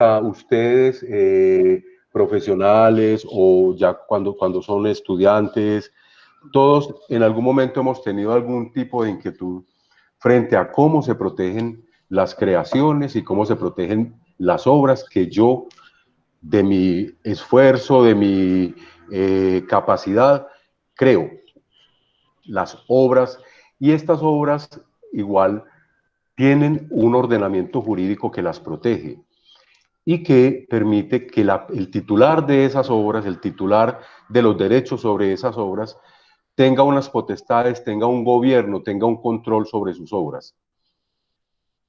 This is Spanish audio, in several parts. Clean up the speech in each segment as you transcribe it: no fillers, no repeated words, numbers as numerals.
a ustedes, profesionales o ya cuando son estudiantes, todos en algún momento hemos tenido algún tipo de inquietud frente a cómo se protegen las creaciones y cómo se protegen las obras que yo, de mi esfuerzo, de mi capacidad, creo. Las obras, y estas obras igual tienen un ordenamiento jurídico que las protege y que permite que el titular de esas obras, el titular de los derechos sobre esas obras, tenga unas potestades, tenga un gobierno, tenga un control sobre sus obras.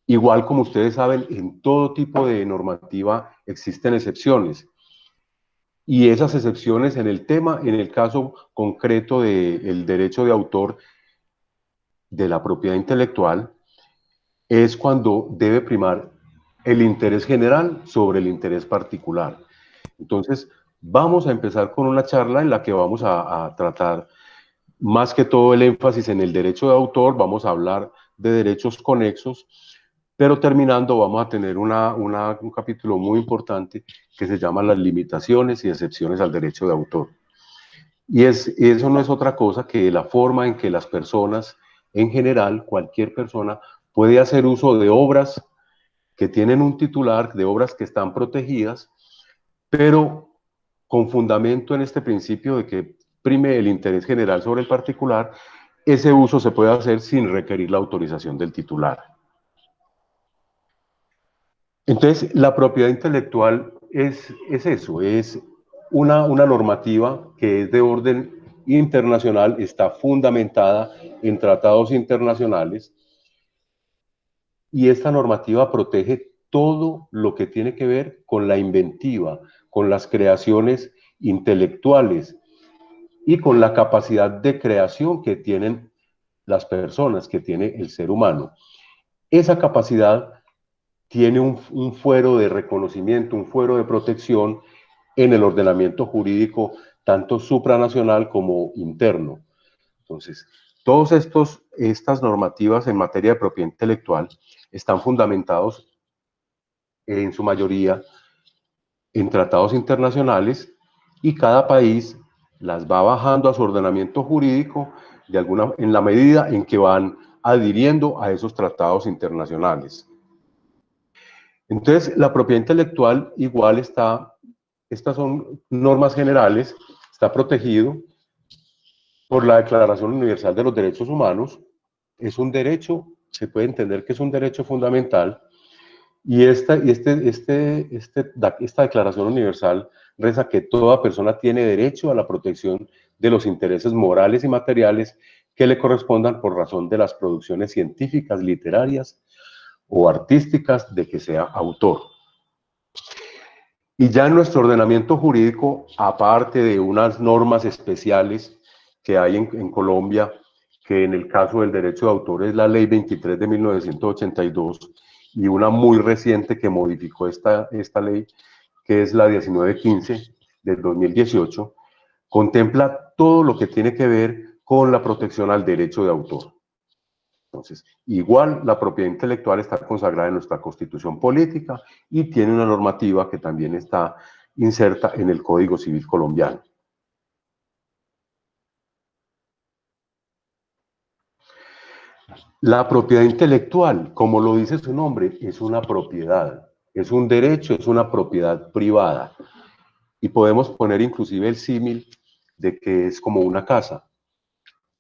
Igual como ustedes saben, en todo tipo de normativa existen excepciones. Y esas excepciones en el caso concreto del derecho de autor de la propiedad intelectual, es cuando debe primar el interés general sobre el interés particular. Entonces, vamos a empezar con una charla en la que vamos a tratar más que todo el énfasis en el derecho de autor, vamos a hablar de derechos conexos, pero terminando vamos a tener un capítulo muy importante que se llama las limitaciones y excepciones al derecho de autor. Y eso no es otra cosa que la forma en que las personas, en general, cualquier persona, puede hacer uso de obras que tienen un titular, de obras que están protegidas, pero con fundamento en este principio de que prime el interés general sobre el particular, ese uso se puede hacer sin requerir la autorización del titular. Entonces, la propiedad intelectual es eso, es una normativa que es de orden internacional, está fundamentada en tratados internacionales, y esta normativa protege todo lo que tiene que ver con la inventiva, con las creaciones intelectuales y con la capacidad de creación que tienen las personas, que tiene el ser humano. Esa capacidad tiene un fuero de reconocimiento, un fuero de protección en el ordenamiento jurídico, tanto supranacional como interno. Entonces, todas estas normativas en materia de propiedad intelectual están fundamentados en su mayoría en tratados internacionales, y cada país las va bajando a su ordenamiento jurídico en la medida en que van adhiriendo a esos tratados internacionales. Entonces, la propiedad intelectual igual estas son normas generales, está protegido por la Declaración Universal de los Derechos Humanos, es un derecho, se puede entender que es un derecho fundamental, y esta Declaración Universal reza que toda persona tiene derecho a la protección de los intereses morales y materiales que le correspondan por razón de las producciones científicas, literarias o artísticas de que sea autor. Y ya en nuestro ordenamiento jurídico, aparte de unas normas especiales que hay en Colombia, que en el caso del derecho de autor es la Ley 23 de 1982, y una muy reciente que modificó esta ley, que es la 1915 del 2018, contempla todo lo que tiene que ver con la protección al derecho de autor. Entonces, igual la propiedad intelectual está consagrada en nuestra Constitución Política y tiene una normativa que también está inserta en el Código Civil colombiano. La propiedad intelectual, como lo dice su nombre, es una propiedad, es un derecho, es una propiedad privada. Y podemos poner inclusive el símil de que es como una casa.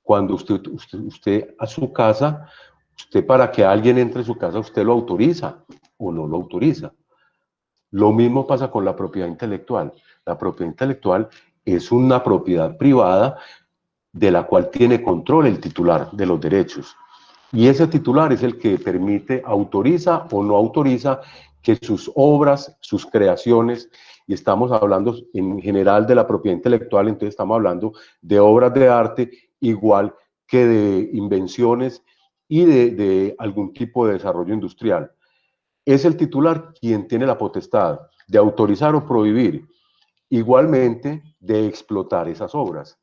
Cuando usted a su casa, usted, para que alguien entre a su casa, usted lo autoriza o no lo autoriza. Lo mismo pasa con la propiedad intelectual. La propiedad intelectual es una propiedad privada de la cual tiene control el titular de los derechos. Y ese titular es el que permite, autoriza o no autoriza que sus obras, sus creaciones, y estamos hablando en general de la propiedad intelectual, entonces estamos hablando de obras de arte igual que de invenciones y de algún tipo de desarrollo industrial. Es el titular quien tiene la potestad de autorizar o prohibir, igualmente de explotar esas obras,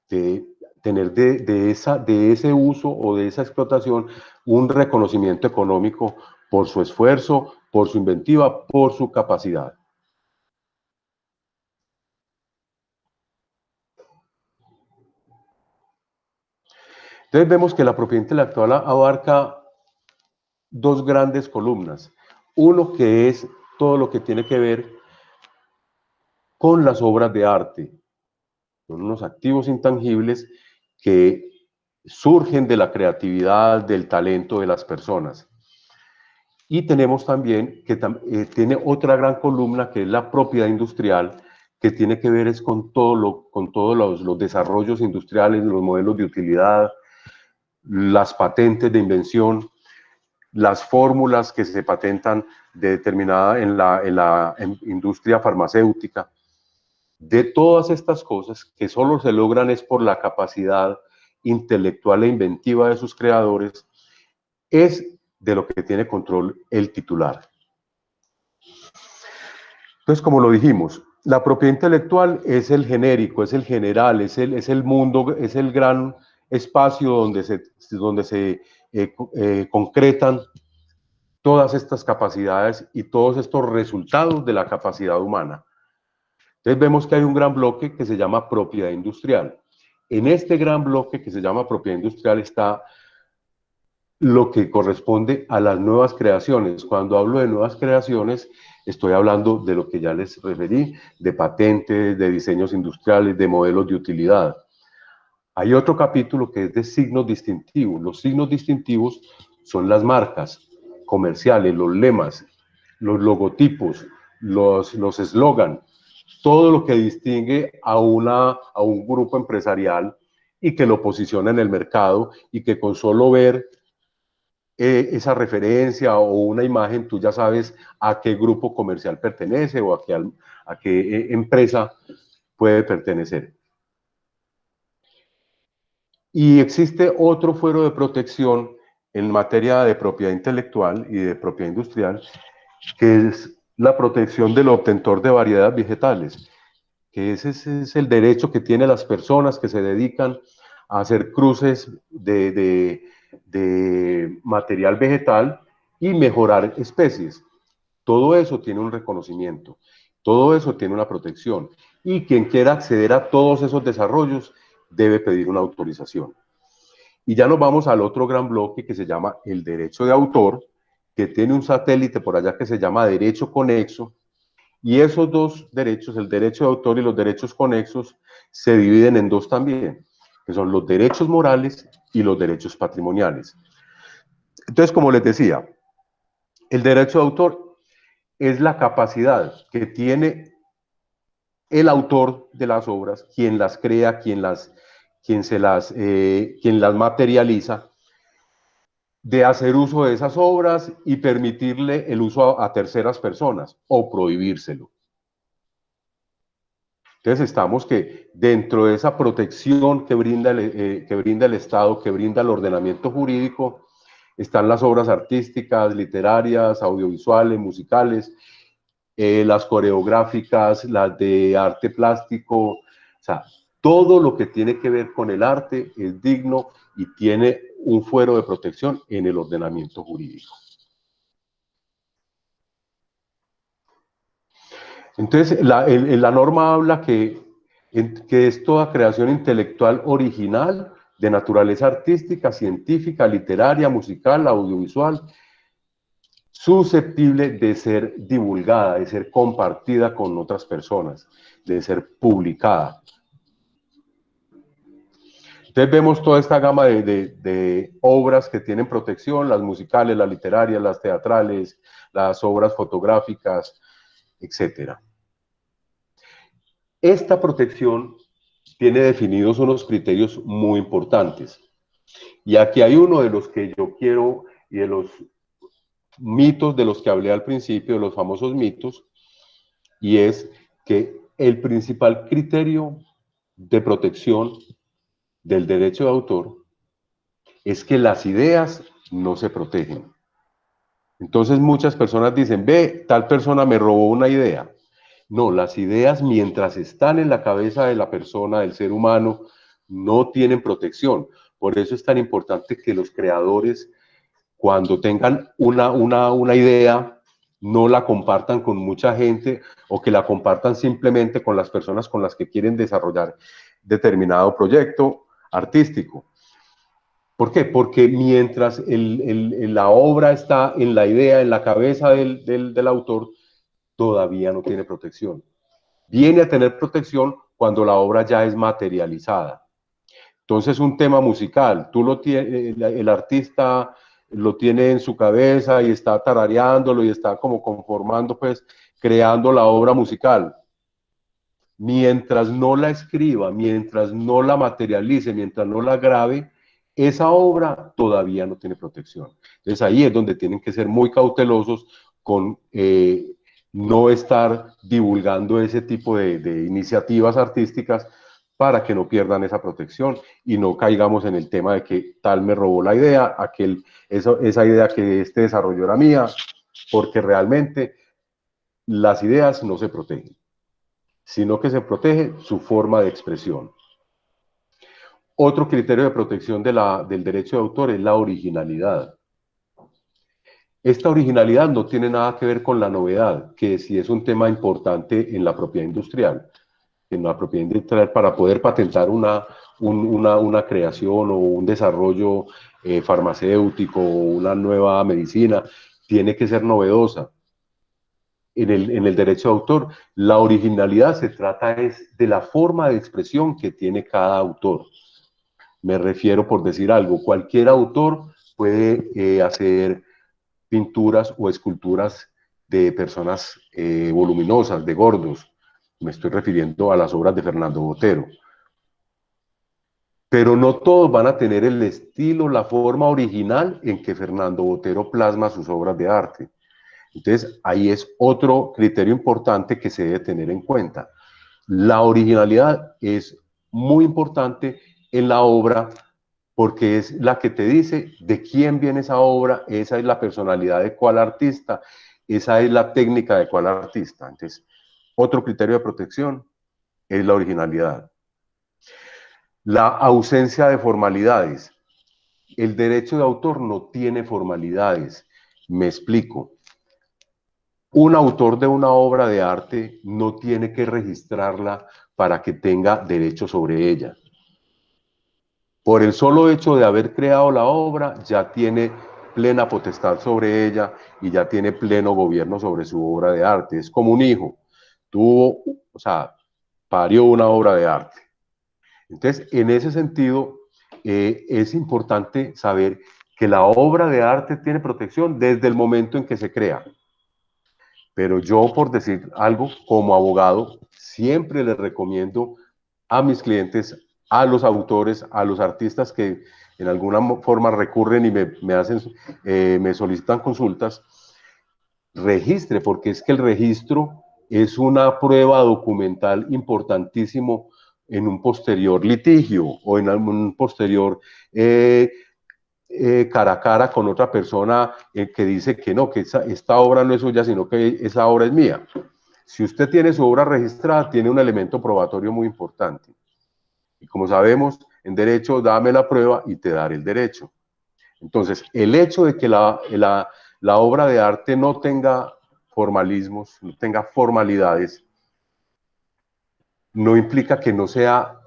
de tener de ese uso o de esa explotación un reconocimiento económico por su esfuerzo, por su inventiva, por su capacidad. Entonces vemos que la propiedad intelectual abarca dos grandes columnas. Uno que es todo lo que tiene que ver con las obras de arte. Son unos activos intangibles que surgen de la creatividad, del talento de las personas. Y tenemos también que tiene otra gran columna que es la propiedad industrial, que tiene que ver es con todos los desarrollos industriales, los modelos de utilidad, las patentes de invención, las fórmulas que se patentan determinada en la industria farmacéutica. De todas estas cosas que solo se logran es por la capacidad intelectual e inventiva de sus creadores, es de lo que tiene control el titular. Entonces, como lo dijimos, la propiedad intelectual es el genérico, es el general, es el mundo, es el gran espacio donde se concretan todas estas capacidades y todos estos resultados de la capacidad humana. Entonces vemos que hay un gran bloque que se llama propiedad industrial. En este gran bloque que se llama propiedad industrial está lo que corresponde a las nuevas creaciones. Cuando hablo de nuevas creaciones, estoy hablando de lo que ya les referí, de patentes, de diseños industriales, de modelos de utilidad. Hay otro capítulo que es de signos distintivos. Los signos distintivos son las marcas comerciales, los lemas, los logotipos, los eslogan, todo lo que distingue a un grupo empresarial y que lo posiciona en el mercado y que con solo ver esa referencia o una imagen, tú ya sabes a qué grupo comercial pertenece o a qué empresa puede pertenecer. Y existe otro fuero de protección en materia de propiedad intelectual y de propiedad industrial, que es la protección del obtentor de variedades vegetales, que ese es el derecho que tienen las personas que se dedican a hacer cruces de material vegetal y mejorar especies. Todo eso tiene un reconocimiento, todo eso tiene una protección, y quien quiera acceder a todos esos desarrollos debe pedir una autorización. Y ya nos vamos al otro gran bloque que se llama el derecho de autor, que tiene un satélite por allá que se llama derecho conexo, y esos dos derechos, el derecho de autor y los derechos conexos, se dividen en dos también, que son los derechos morales y los derechos patrimoniales. Entonces, como les decía, el derecho de autor es la capacidad que tiene el autor de las obras, quien las crea, quien las materializa, de hacer uso de esas obras y permitirle el uso a terceras personas o prohibírselo. Entonces estamos que dentro de esa protección que brinda el Estado, que brinda el ordenamiento jurídico, están las obras artísticas, literarias, audiovisuales, musicales, las coreográficas, las de arte plástico, o sea, todo lo que tiene que ver con el arte es digno y tiene un fuero de protección en el ordenamiento jurídico. Entonces, la norma habla que es toda creación intelectual original de naturaleza artística, científica, literaria, musical, audiovisual, susceptible de ser divulgada, de ser compartida con otras personas, de ser publicada. Entonces vemos toda esta gama de obras que tienen protección, las musicales, las literarias, las teatrales, las obras fotográficas, etcétera. Esta protección tiene definidos unos criterios muy importantes. Y aquí hay uno de los que yo quiero, y de los mitos de los que hablé al principio, de los famosos mitos, y es que el principal criterio de protección del derecho de autor es que las ideas no se protegen. Entonces muchas personas dicen, ve, tal persona me robó una idea. No, las ideas mientras están en la cabeza de la persona, del ser humano, no tienen protección. Por eso es tan importante que los creadores, cuando tengan una idea, no la compartan con mucha gente o que la compartan simplemente con las personas con las que quieren desarrollar determinado proyecto artístico. ¿Por qué? Porque mientras la obra está en la idea, en la cabeza del autor, todavía no tiene protección. Viene a tener protección cuando la obra ya es materializada. Entonces, un tema musical, tú lo tienes, el artista lo tiene en su cabeza y está tarareándolo y está como conformando, pues, creando la obra musical. Mientras no la escriba, mientras no la materialice, mientras no la grabe, esa obra todavía no tiene protección. Entonces ahí es donde tienen que ser muy cautelosos con no estar divulgando ese tipo de iniciativas artísticas para que no pierdan esa protección y no caigamos en el tema de que tal me robó la idea, esa idea que este desarrolló era mía, porque realmente las ideas no se protegen, sino que se protege su forma de expresión. Otro criterio de protección del derecho de autor es la originalidad. Esta originalidad no tiene nada que ver con la novedad, que sí es un tema importante en la propiedad industrial. En la propiedad industrial, para poder patentar una creación o un desarrollo farmacéutico o una nueva medicina, tiene que ser novedosa. En el derecho de autor, la originalidad se trata es de la forma de expresión que tiene cada autor. Me refiero, por decir algo, cualquier autor puede hacer pinturas o esculturas de personas voluminosas, de gordos. Me estoy refiriendo a las obras de Fernando Botero. Pero no todos van a tener el estilo, la forma original en que Fernando Botero plasma sus obras de arte. Entonces, ahí es otro criterio importante que se debe tener en cuenta. La originalidad es muy importante en la obra porque es la que te dice de quién viene esa obra, esa es la personalidad de cuál artista, esa es la técnica de cuál artista. Entonces, otro criterio de protección es la originalidad. La ausencia de formalidades. El derecho de autor no tiene formalidades. Me explico. Un autor de una obra de arte no tiene que registrarla para que tenga derecho sobre ella. Por el solo hecho de haber creado la obra, ya tiene plena potestad sobre ella y ya tiene pleno gobierno sobre su obra de arte. Es como un hijo. O sea, parió una obra de arte. Entonces, en ese sentido, es importante saber que la obra de arte tiene protección desde el momento en que se crea. Pero yo, por decir algo, como abogado, siempre les recomiendo a mis clientes, a los autores, a los artistas que en alguna forma recurren y me solicitan consultas, registre, porque es que el registro es una prueba documental importantísimo en un posterior litigio o en un posterior cara a cara con otra persona que dice que no, que esta obra no es suya, sino que esa obra es mía. Si usted tiene su obra registrada, tiene un elemento probatorio muy importante. Y como sabemos, en derecho, dame la prueba y te daré el derecho. Entonces, el hecho de que la obra de arte no tenga formalismos, no tenga formalidades, no implica que no sea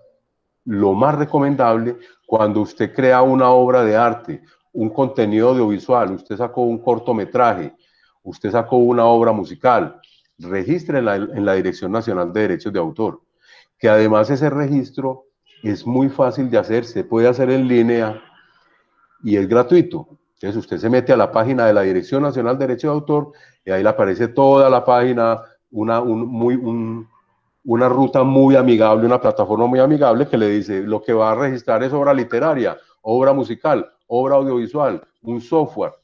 lo más recomendable cuando usted crea una obra de arte, un contenido audiovisual, usted sacó un cortometraje, usted sacó una obra musical, regístrela en la Dirección Nacional de Derechos de Autor, que además ese registro es muy fácil de hacer, se puede hacer en línea y es gratuito. Entonces usted se mete a la página de la Dirección Nacional de Derechos de Autor y ahí le aparece toda la página, una ruta muy amigable, una plataforma muy amigable que le dice lo que va a registrar es obra literaria, obra musical, obra audiovisual, un software.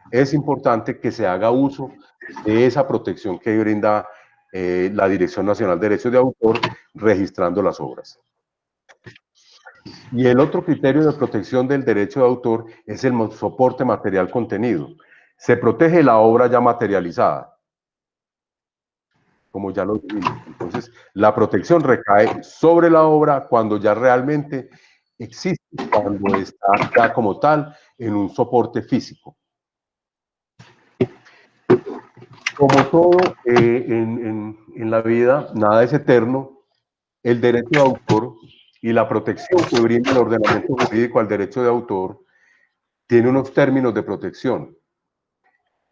Es importante que se haga uso de esa protección que brinda la Dirección Nacional de Derechos de Autor registrando las obras. Y el otro criterio de protección del derecho de autor es el soporte material contenido. Se protege la obra ya materializada, como ya lo dijimos. Entonces, la protección recae sobre la obra cuando ya realmente existe cuando está ya como tal en un soporte físico. Como todo en la vida, nada es eterno. El derecho de autor y la protección que brinda el ordenamiento jurídico al derecho de autor tiene unos términos de protección,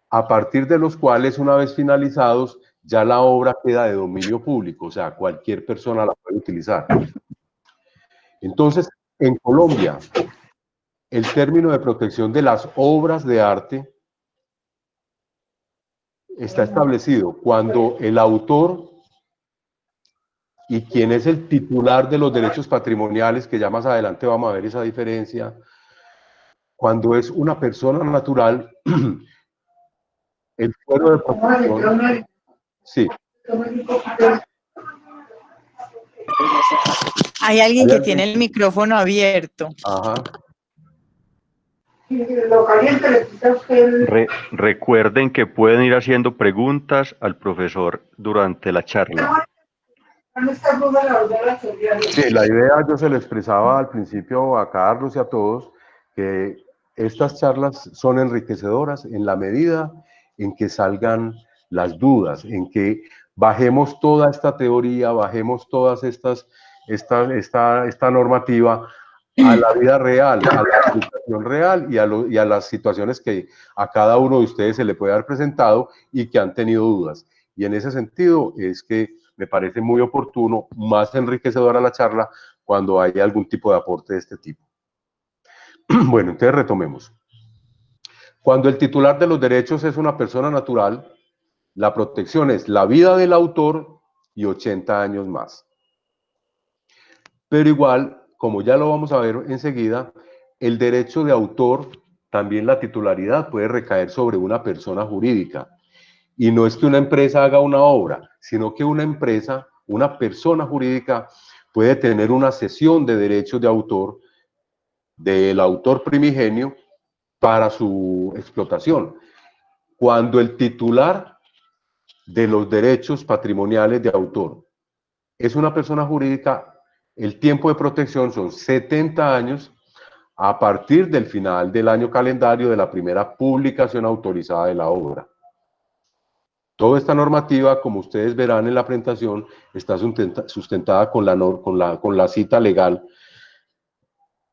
a partir de los cuales, una vez finalizados, ya la obra queda de dominio público, o sea, cualquier persona la puede utilizar. Entonces, en Colombia, el término de protección de las obras de arte está establecido cuando el autor y quien es el titular de los derechos patrimoniales, que ya más adelante vamos a ver esa diferencia, cuando es una persona natural, el fuero de protección, sí. Hay alguien que tiene el micrófono abierto. Ajá. Recuerden que pueden ir haciendo preguntas al profesor durante la charla. Sí, la idea yo se lo expresaba al principio a Carlos y a todos, que estas charlas son enriquecedoras en la medida en que salgan las dudas, en que bajemos toda esta teoría, bajemos todas esta normativa a la vida real, a la aplicación real y a las situaciones que a cada uno de ustedes se le puede haber presentado y que han tenido dudas. Y en ese sentido es que me parece muy oportuno, más enriquecedora la charla cuando hay algún tipo de aporte de este tipo. Bueno, entonces retomemos. Cuando el titular de los derechos es una persona natural, la protección es la vida del autor y 80 años más. Pero igual, como ya lo vamos a ver enseguida, el derecho de autor, también la titularidad puede recaer sobre una persona jurídica. Y no es que una empresa haga una obra, sino que una empresa, una persona jurídica, puede tener una cesión de derechos de autor del autor primigenio para su explotación. Cuando el titular de los derechos patrimoniales de autor es una persona jurídica, el tiempo de protección son 70 años a partir del final del año calendario de la primera publicación autorizada de la obra. Toda esta normativa, como ustedes verán en la presentación, está sustentada con la cita legal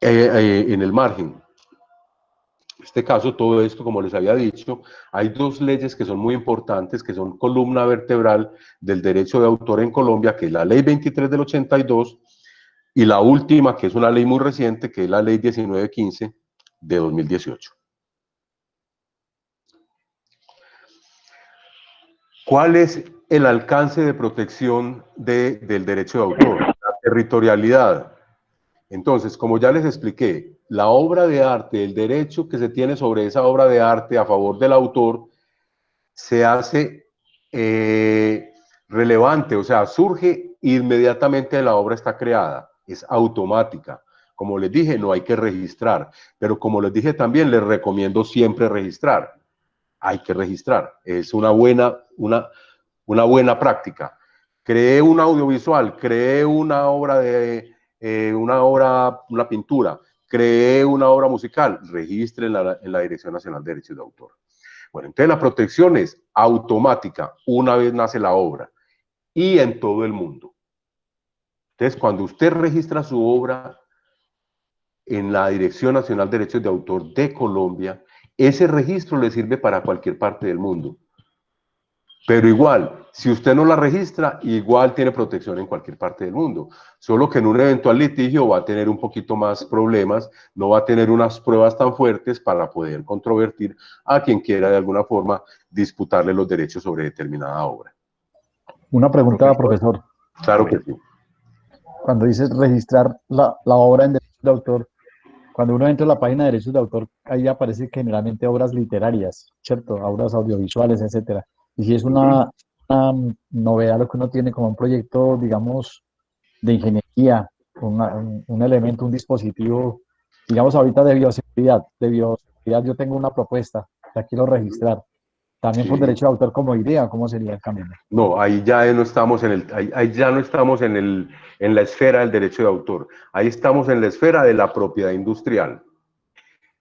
en el margen. En este caso, todo esto, como les había dicho, hay dos leyes que son muy importantes, que son columna vertebral del derecho de autor en Colombia, que es la Ley 23 del 82, y la última, que es una ley muy reciente, que es la Ley 1915 de 2018. ¿Cuál es el alcance de protección del derecho de autor? La territorialidad. Entonces, como ya les expliqué, la obra de arte, el derecho que se tiene sobre esa obra de arte a favor del autor, se hace relevante, o sea, surge inmediatamente la obra está creada, es automática. Como les dije, no hay que registrar, pero como les dije también, les recomiendo siempre registrar. Hay que registrar, es una buena práctica. Creé un audiovisual, creé una obra una pintura, creé una obra musical, registre en la Dirección Nacional de Derechos de Autor. Bueno, entonces la protección es automática una vez nace la obra y en todo el mundo. Entonces, cuando usted registra su obra en la Dirección Nacional de Derechos de Autor de Colombia, ese registro le sirve para cualquier parte del mundo. Pero igual, si usted no la registra, igual tiene protección en cualquier parte del mundo. Solo que en un eventual litigio va a tener un poquito más problemas, no va a tener unas pruebas tan fuertes para poder controvertir a quien quiera de alguna forma disputarle los derechos sobre determinada obra. Una pregunta, profesor. Claro que sí. Cuando dices registrar la obra en derechos de autor, cuando uno entra a la página de derechos de autor, ahí aparece generalmente obras literarias, ¿cierto? Obras audiovisuales, etcétera. Y si es una novedad lo que uno tiene como un proyecto, digamos, de ingeniería, un elemento, un dispositivo, digamos ahorita de bioseguridad, yo tengo una propuesta, la quiero registrar. También por Sí. derecho de autor como idea, ¿cómo sería el camino? No, ahí ya no estamos ahí ya no estamos en la esfera del derecho de autor. Ahí estamos en la esfera de la propiedad industrial.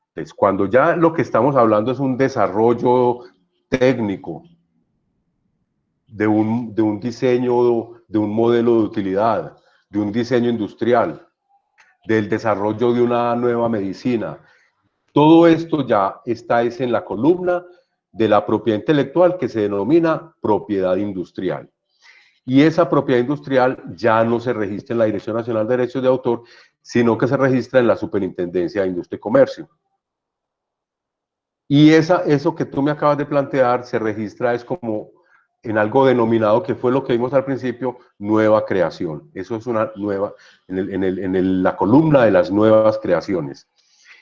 Entonces, cuando ya lo que estamos hablando es un desarrollo técnico de un diseño, de un modelo de utilidad, de un diseño industrial, del desarrollo de una nueva medicina. Todo esto ya está en la columna de la propiedad intelectual que se denomina propiedad industrial. Y esa propiedad industrial ya no se registra en la Dirección Nacional de Derechos de Autor, sino que se registra en la Superintendencia de Industria y Comercio. Y eso que tú me acabas de plantear se registra es como en algo denominado, que fue lo que vimos al principio, nueva creación. Eso es una nueva, la columna de las nuevas creaciones.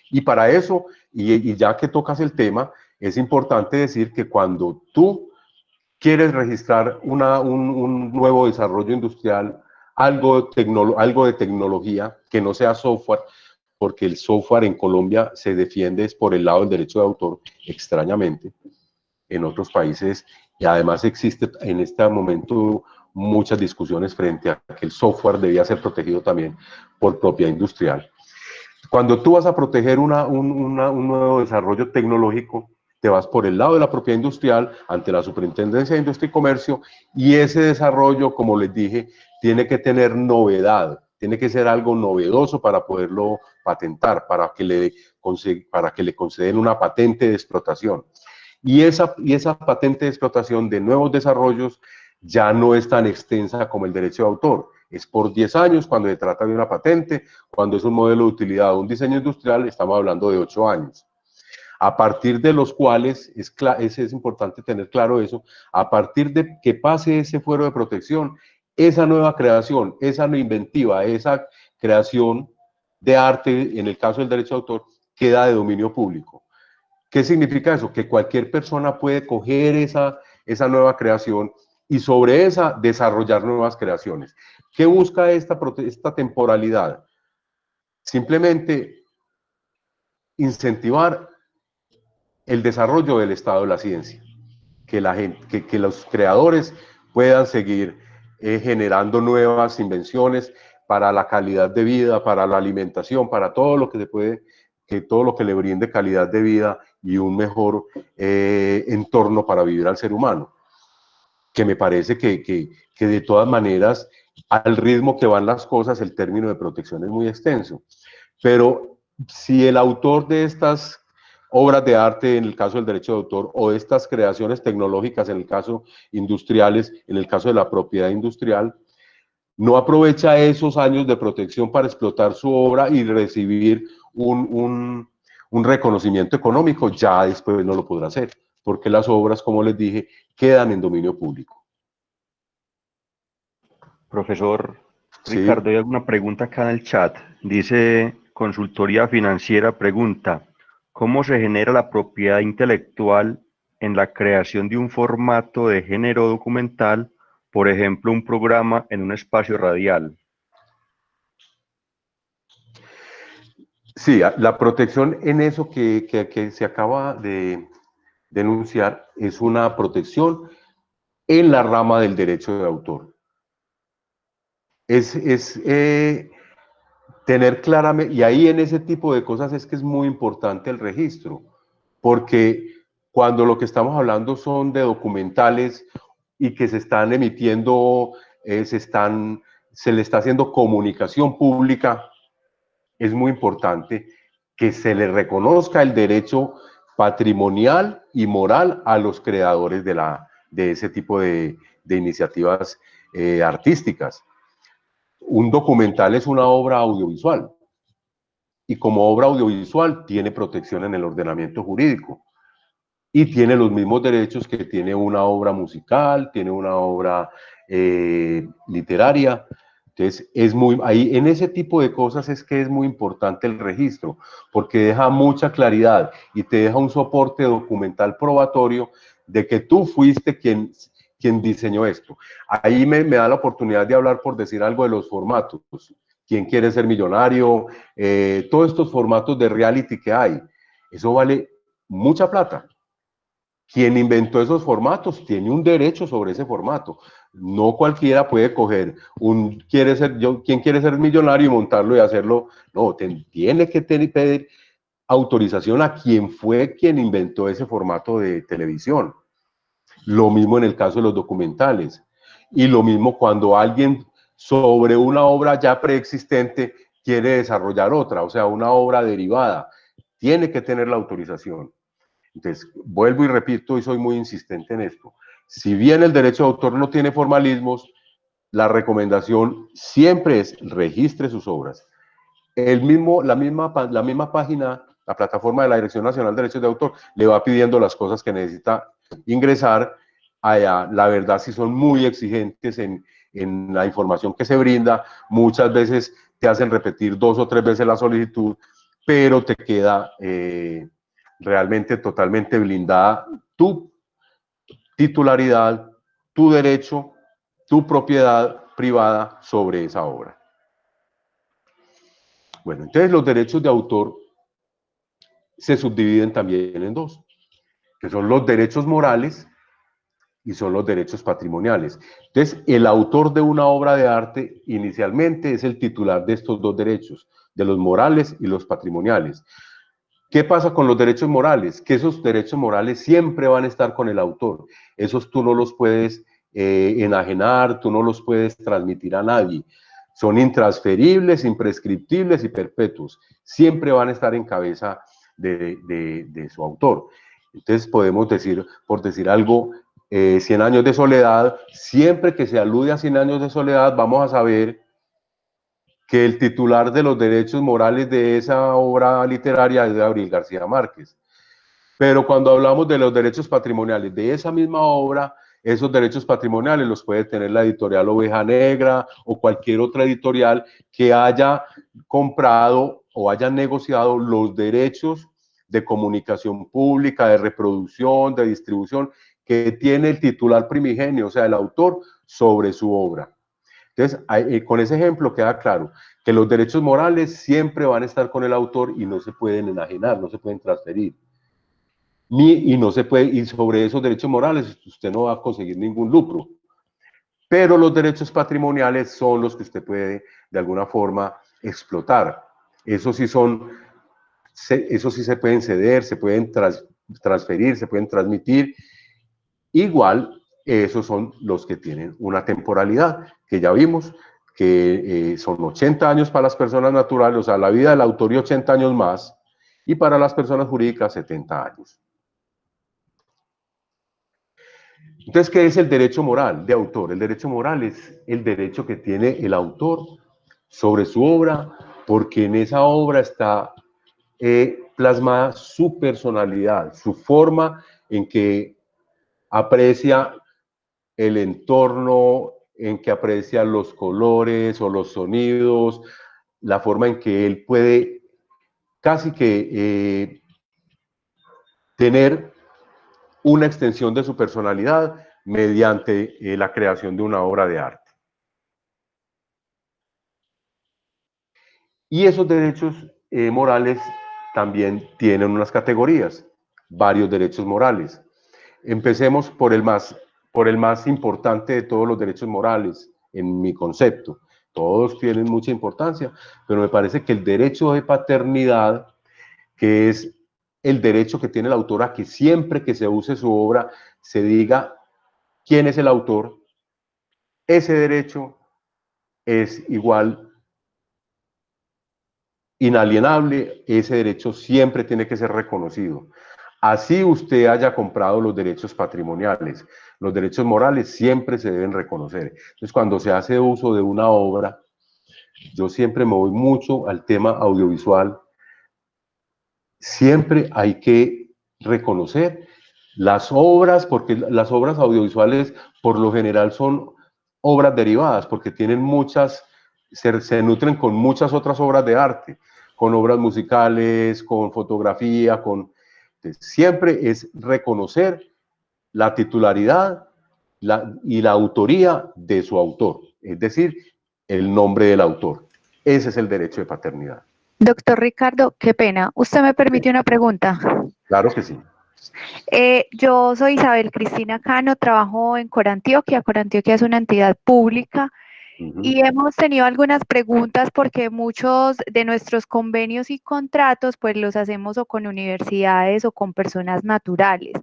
Y para eso, y ya que tocas el tema, es importante decir que cuando tú quieres registrar un nuevo desarrollo industrial, algo de tecnología, que no sea software, porque el software en Colombia se defiende es por el lado del derecho de autor, extrañamente. En otros países, y además existe en este momento muchas discusiones frente a que el software debía ser protegido también por propiedad industrial. Cuando tú vas a proteger un nuevo desarrollo tecnológico, te vas por el lado de la propiedad industrial ante la Superintendencia de Industria y Comercio, y ese desarrollo, como les dije, tiene que tener novedad, tiene que ser algo novedoso para poderlo patentar, para que le conceden una patente de explotación. Y esa patente de explotación de nuevos desarrollos ya no es tan extensa como el derecho de autor. Es por 10 años cuando se trata de una patente, cuando es un modelo de utilidad o un diseño industrial, estamos hablando de 8 años. A partir de los cuales, es importante tener claro eso, a partir de que pase ese fuero de protección, esa nueva creación, esa inventiva, esa creación de arte, en el caso del derecho de autor, queda de dominio público. ¿Qué significa eso? Que cualquier persona puede coger esa nueva creación y sobre esa desarrollar nuevas creaciones. ¿Qué busca esta temporalidad? Simplemente incentivar el desarrollo del estado de la ciencia, que los creadores puedan seguir generando nuevas invenciones para la calidad de vida, para la alimentación, para todo lo que se puede, todo lo que le brinde calidad de vida y un mejor entorno para vivir al ser humano. Que me parece que de todas maneras, al ritmo que van las cosas, el término de protección es muy extenso. Pero si el autor de estas obras de arte, en el caso del derecho de autor, o de estas creaciones tecnológicas, en el caso industriales, en el caso de la propiedad industrial, no aprovecha esos años de protección para explotar su obra y recibir un reconocimiento económico, ya después no lo podrá hacer, porque las obras, como les dije, quedan en dominio público. Profesor Sí. Ricardo, hay alguna pregunta acá en el chat. Dice, Consultoría Financiera pregunta, ¿cómo se genera la propiedad intelectual en la creación de un formato de género documental, por ejemplo, un programa en un espacio radial? Sí, la protección en eso que se acaba de denunciar es una protección en la rama del derecho de autor. Es tener claramente, y ahí en ese tipo de cosas es que es muy importante el registro, porque cuando lo que estamos hablando son de documentales y que se están emitiendo, se le está haciendo comunicación pública, es muy importante que se le reconozca el derecho patrimonial y moral a los creadores de ese tipo de iniciativas artísticas. Un documental es una obra audiovisual y como obra audiovisual tiene protección en el ordenamiento jurídico y tiene los mismos derechos que tiene una obra musical, tiene una obra literaria. Entonces, ahí en ese tipo de cosas es que es muy importante el registro, porque deja mucha claridad y te deja un soporte documental probatorio de que tú fuiste quien diseñó esto. Ahí me da la oportunidad de hablar, por decir algo, de los formatos. ¿Quién quiere ser millonario? Todos estos formatos de reality que hay. Eso vale mucha plata. quien inventó esos formatos tiene un derecho sobre ese formato. No cualquiera puede coger quien quiere ser millonario y montarlo y hacerlo. No, tiene que pedir autorización a quien fue quien inventó ese formato de televisión. Lo mismo en el caso de los documentales. Y lo mismo cuando alguien sobre una obra ya preexistente quiere desarrollar otra, o sea, una obra derivada. Tiene que tener la autorización. Entonces, vuelvo y repito y soy muy insistente en esto. Si bien el derecho de autor no tiene formalismos, la recomendación siempre es registre sus obras. La misma página, la plataforma de la Dirección Nacional de Derechos de Autor, le va pidiendo las cosas que necesita ingresar. Allá, la verdad, sí son muy exigentes en la información que se brinda. Muchas veces te hacen repetir 2 o 3 veces la solicitud, pero te queda realmente totalmente blindada tu titularidad, tu derecho, tu propiedad privada sobre esa obra. Bueno, entonces los derechos de autor se subdividen también en dos, que son los derechos morales y son los derechos patrimoniales. Entonces, el autor de una obra de arte inicialmente es el titular de estos dos derechos, de los morales y los patrimoniales. ¿Qué pasa con los derechos morales? Que esos derechos morales siempre van a estar con el autor. Esos tú no los puedes enajenar, tú no los puedes transmitir a nadie. Son intransferibles, imprescriptibles y perpetuos. Siempre van a estar en cabeza de su autor. Entonces podemos decir, por decir algo, 100 años de soledad, siempre que se alude a 100 años de soledad, vamos a saber que el titular de los derechos morales de esa obra literaria es Gabriel García Márquez. Pero cuando hablamos de los derechos patrimoniales de esa misma obra, esos derechos patrimoniales los puede tener la editorial Oveja Negra o cualquier otra editorial que haya comprado o haya negociado los derechos de comunicación pública, de reproducción, de distribución, que tiene el titular primigenio, o sea, el autor, sobre su obra. Entonces, con ese ejemplo queda claro que los derechos morales siempre van a estar con el autor y no se pueden enajenar, no se pueden transferir. Y sobre esos derechos morales usted no va a conseguir ningún lucro. Pero los derechos patrimoniales son los que usted puede, de alguna forma, explotar. Esos sí se pueden ceder, se pueden transferir, se pueden transmitir. Igual, esos son los que tienen una temporalidad, que ya vimos que son 80 años para las personas naturales, o sea, la vida del autor y 80 años más, y para las personas jurídicas 70 años. Entonces, ¿qué es el derecho moral de autor? El derecho moral es el derecho que tiene el autor sobre su obra, porque en esa obra está plasmada su personalidad, su forma en que aprecia el entorno, en que aprecia los colores o los sonidos, la forma en que él puede casi que tener una extensión de su personalidad mediante la creación de una obra de arte. Y esos derechos morales también tienen unas categorías, varios derechos morales. Empecemos por el más importante de todos los derechos morales, en mi concepto. Todos tienen mucha importancia, pero me parece que el derecho de paternidad, que es el derecho que tiene el autor a que siempre que se use su obra se diga quién es el autor, ese derecho es igual inalienable, ese derecho siempre tiene que ser reconocido. Así usted haya comprado los derechos patrimoniales, los derechos morales siempre se deben reconocer. Entonces, cuando se hace uso de una obra, yo siempre me voy mucho al tema audiovisual, siempre hay que reconocer las obras, porque las obras audiovisuales por lo general son obras derivadas, porque tienen se nutren con muchas otras obras de arte, con obras musicales, con fotografía, siempre es reconocer la titularidad y la autoría de su autor, es decir, el nombre del autor. Ese es el derecho de paternidad. Doctor Ricardo, qué pena. ¿Usted me permite una pregunta? Claro que sí. Yo soy Isabel Cristina Cano, trabajo en Corantioquia. Corantioquia es una entidad pública y hemos tenido algunas preguntas porque muchos de nuestros convenios y contratos pues los hacemos o con universidades o con personas naturales.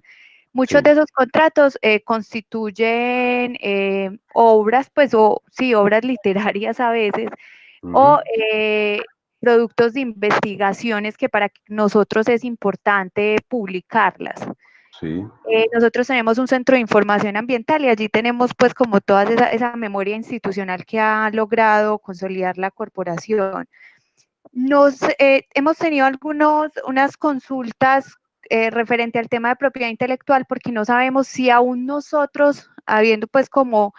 Muchos de esos contratos constituyen obras, pues, o sí, obras literarias a veces, o productos de investigaciones que para nosotros es importante publicarlas. Sí. Nosotros tenemos un centro de información ambiental y allí tenemos pues como toda esa memoria institucional que ha logrado consolidar la corporación. Hemos tenido unas consultas referente al tema de propiedad intelectual porque no sabemos si aún nosotros, habiendo pues como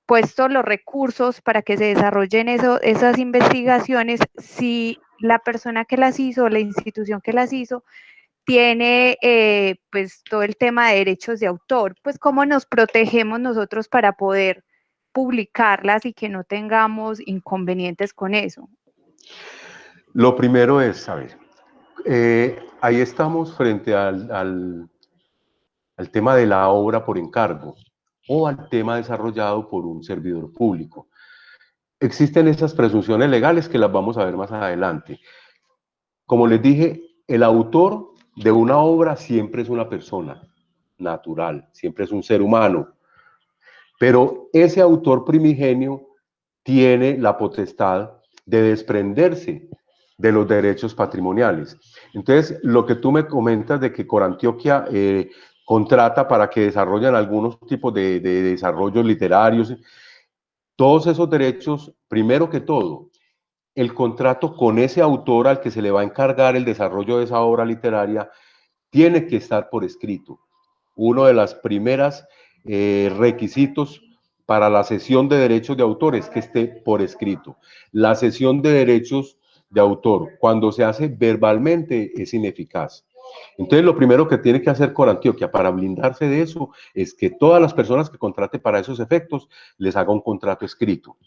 puesto los recursos para que se desarrollen esas investigaciones, si la persona que las hizo, la institución que las hizo, tiene pues todo el tema de derechos de autor, pues cómo nos protegemos nosotros para poder publicarlas y que no tengamos inconvenientes con eso. Lo primero es saber, ahí estamos frente al tema de la obra por encargo o al tema desarrollado por un servidor público. Existen esas presunciones legales que las vamos a ver más adelante. Como les dije, el autor de una obra siempre es una persona natural, siempre es un ser humano, pero ese autor primigenio tiene la potestad de desprenderse de los derechos patrimoniales. Entonces, lo que tú me comentas de que Corantioquia contrata para que desarrollen algunos tipos de desarrollos literarios, todos esos derechos, primero que todo, el contrato con ese autor al que se le va a encargar el desarrollo de esa obra literaria tiene que estar por escrito. Uno de los primeros requisitos para la cesión de derechos de autor es que esté por escrito. La cesión de derechos de autor, cuando se hace verbalmente, es ineficaz. Entonces, lo primero que tiene que hacer Corantioquia para blindarse de eso es que todas las personas que contrate para esos efectos les haga un contrato escrito.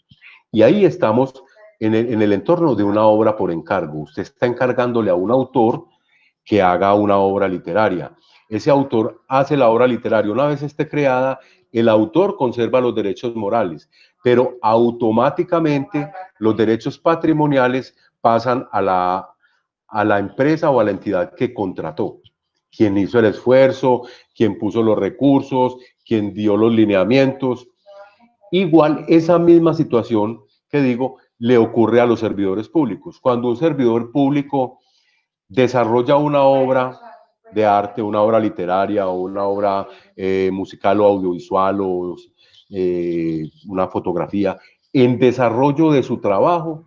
Y ahí estamos en el entorno de una obra por encargo. Usted está encargándole a un autor que haga una obra literaria. Ese autor hace la obra literaria. Una vez esté creada, el autor conserva los derechos morales, pero automáticamente los derechos patrimoniales pasan a la empresa o a la entidad que contrató, quien hizo el esfuerzo, quien puso los recursos, quien dio los lineamientos. Igual esa misma situación que digo le ocurre a los servidores públicos. Cuando un servidor público desarrolla una obra de arte, una obra literaria o una obra musical o audiovisual o una fotografía, en desarrollo de su trabajo,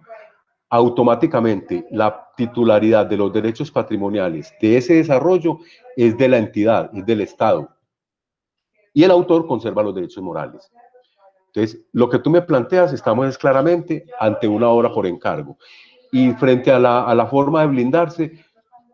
automáticamente la titularidad de los derechos patrimoniales de ese desarrollo es de la entidad, es del Estado. Y el autor conserva los derechos morales. Entonces, lo que tú me planteas, estamos claramente ante una obra por encargo. Y frente a la forma de blindarse,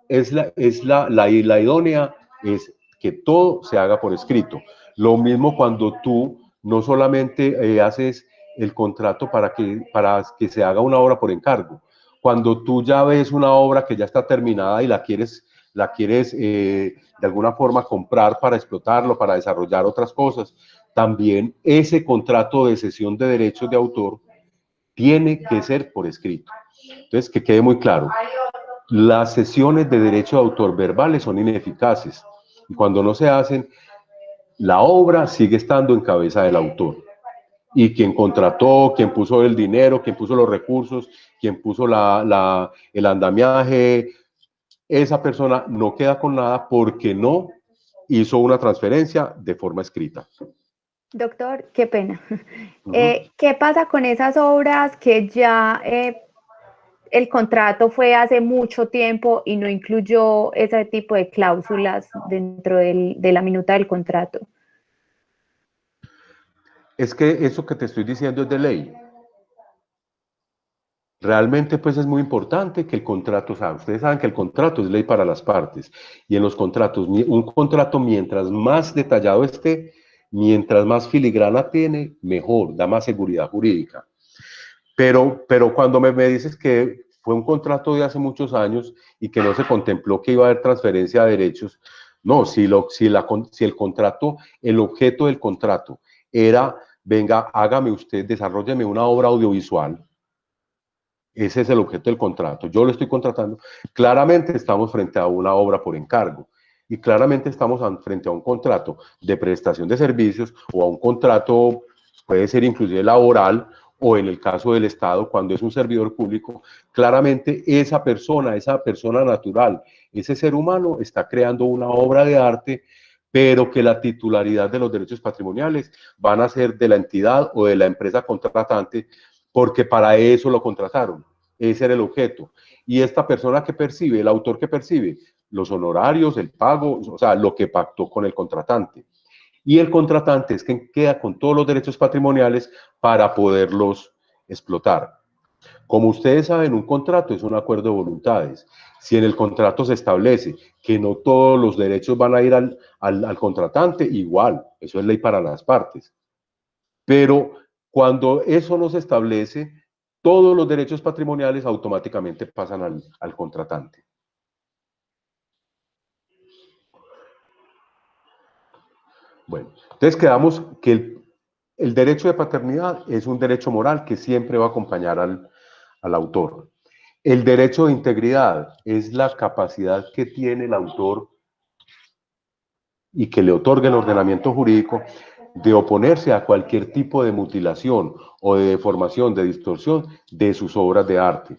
la idónea es que todo se haga por escrito. Lo mismo cuando tú no solamente haces el contrato para que se haga una obra por encargo. Cuando tú ya ves una obra que ya está terminada y la quieres de alguna forma comprar para explotarlo, para desarrollar otras cosas, también ese contrato de cesión de derechos de autor tiene que ser por escrito. Entonces, que quede muy claro, las cesiones de derecho de autor verbales son ineficaces y cuando no se hacen, la obra sigue estando en cabeza del autor. Y quien contrató, quien puso el dinero, quien puso los recursos, quien puso el andamiaje, esa persona no queda con nada porque no hizo una transferencia de forma escrita. Doctor, qué pena. ¿Qué pasa con esas obras que ya el contrato fue hace mucho tiempo y no incluyó ese tipo de cláusulas dentro de la minuta del contrato? Es que eso que te estoy diciendo es de ley. Realmente, pues es muy importante que el contrato, o sea, ustedes saben que el contrato es ley para las partes y en los contratos, un contrato mientras más detallado esté, mientras más filigrana tiene, mejor, da más seguridad jurídica. Pero cuando me dices que fue un contrato de hace muchos años y que no se contempló que iba a haber transferencia de derechos, No, si el contrato, el objeto del contrato era, venga, hágame usted, desarrólleme una obra audiovisual, ese es el objeto del contrato, yo lo estoy contratando, claramente estamos frente a una obra por encargo y claramente estamos frente a un contrato de prestación de servicios o a un contrato, puede ser inclusive laboral, o en el caso del Estado, cuando es un servidor público, claramente esa persona natural, ese ser humano está creando una obra de arte, pero que la titularidad de los derechos patrimoniales van a ser de la entidad o de la empresa contratante, porque para eso lo contrataron. Ese era el objeto. Y esta persona que percibe, el autor que percibe, los honorarios, el pago, o sea, lo que pactó con el contratante. Y el contratante es quien queda con todos los derechos patrimoniales para poderlos explotar. Como ustedes saben, un contrato es un acuerdo de voluntades. Si en el contrato se establece que no todos los derechos van a ir al contratante, igual, eso es ley para las partes. Pero cuando eso no se establece, todos los derechos patrimoniales automáticamente pasan al contratante. Bueno, entonces quedamos que el derecho de paternidad es un derecho moral que siempre va a acompañar al autor. El derecho de integridad es la capacidad que tiene el autor y que le otorga el ordenamiento jurídico de oponerse a cualquier tipo de mutilación o de deformación, de distorsión de sus obras de arte.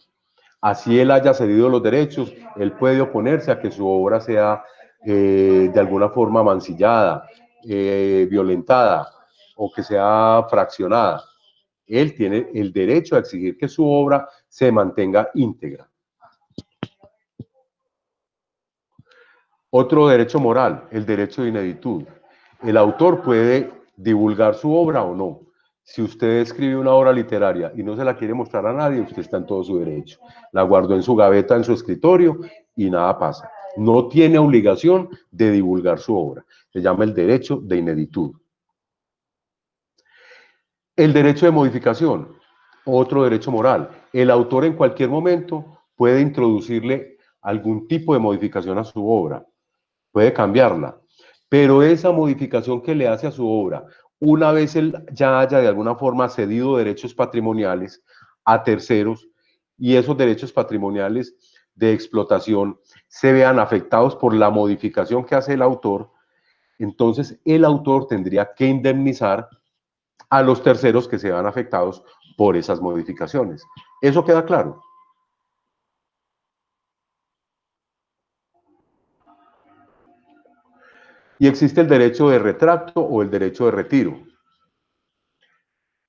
Así él haya cedido los derechos, él puede oponerse a que su obra sea de alguna forma mancillada, violentada o que sea fraccionada. Él tiene el derecho a exigir que su obra se mantenga íntegra. Otro derecho moral, el derecho de ineditud. El autor puede divulgar su obra o no. Si usted escribe una obra literaria y no se la quiere mostrar a nadie, usted está en todo su derecho. La guardó en su gaveta, en su escritorio y nada pasa. No tiene obligación de divulgar su obra. Se llama el derecho de ineditud. El derecho de modificación, otro derecho moral. El autor en cualquier momento puede introducirle algún tipo de modificación a su obra. Puede cambiarla, pero esa modificación que le hace a su obra, una vez él ya haya de alguna forma cedido derechos patrimoniales a terceros y esos derechos patrimoniales de explotación se vean afectados por la modificación que hace el autor, entonces el autor tendría que indemnizar a los terceros que se vean afectados por esas modificaciones. ¿Eso queda claro? Y existe el derecho de retracto o el derecho de retiro.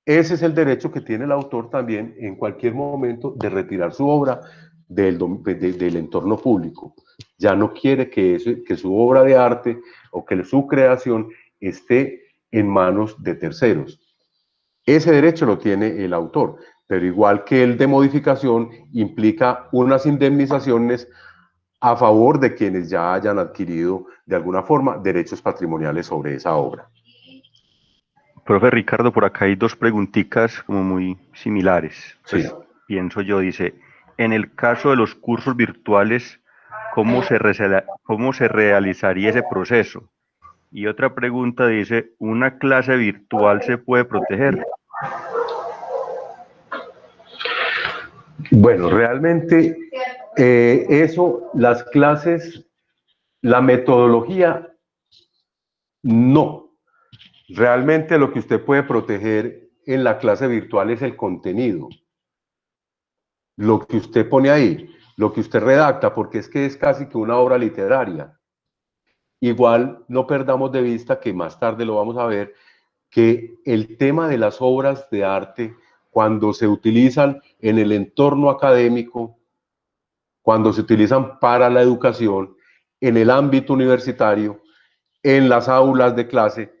Ese es el derecho que tiene el autor también en cualquier momento de retirar su obra del entorno público. Ya no quiere que su obra de arte o que su creación esté en manos de terceros. Ese derecho lo tiene el autor, pero igual que el de modificación implica unas indemnizaciones a favor de quienes ya hayan adquirido de alguna forma derechos patrimoniales sobre esa obra. Profe Ricardo, por acá hay dos preguntitas como muy similares. Pues, Sí. pienso yo, dice, en el caso de los cursos virtuales, ¿cómo se realizaría ese proceso? Y otra pregunta dice, ¿una clase virtual se puede proteger? Bueno, realmente las clases, la metodología, no. Realmente lo que usted puede proteger en la clase virtual es el contenido. Lo que usted pone ahí, lo que usted redacta, porque es que es casi que una obra literaria. Igual no perdamos de vista que más tarde lo vamos a ver, que el tema de las obras de arte, cuando se utilizan en el entorno académico, cuando se utilizan para la educación, en el ámbito universitario, en las aulas de clase,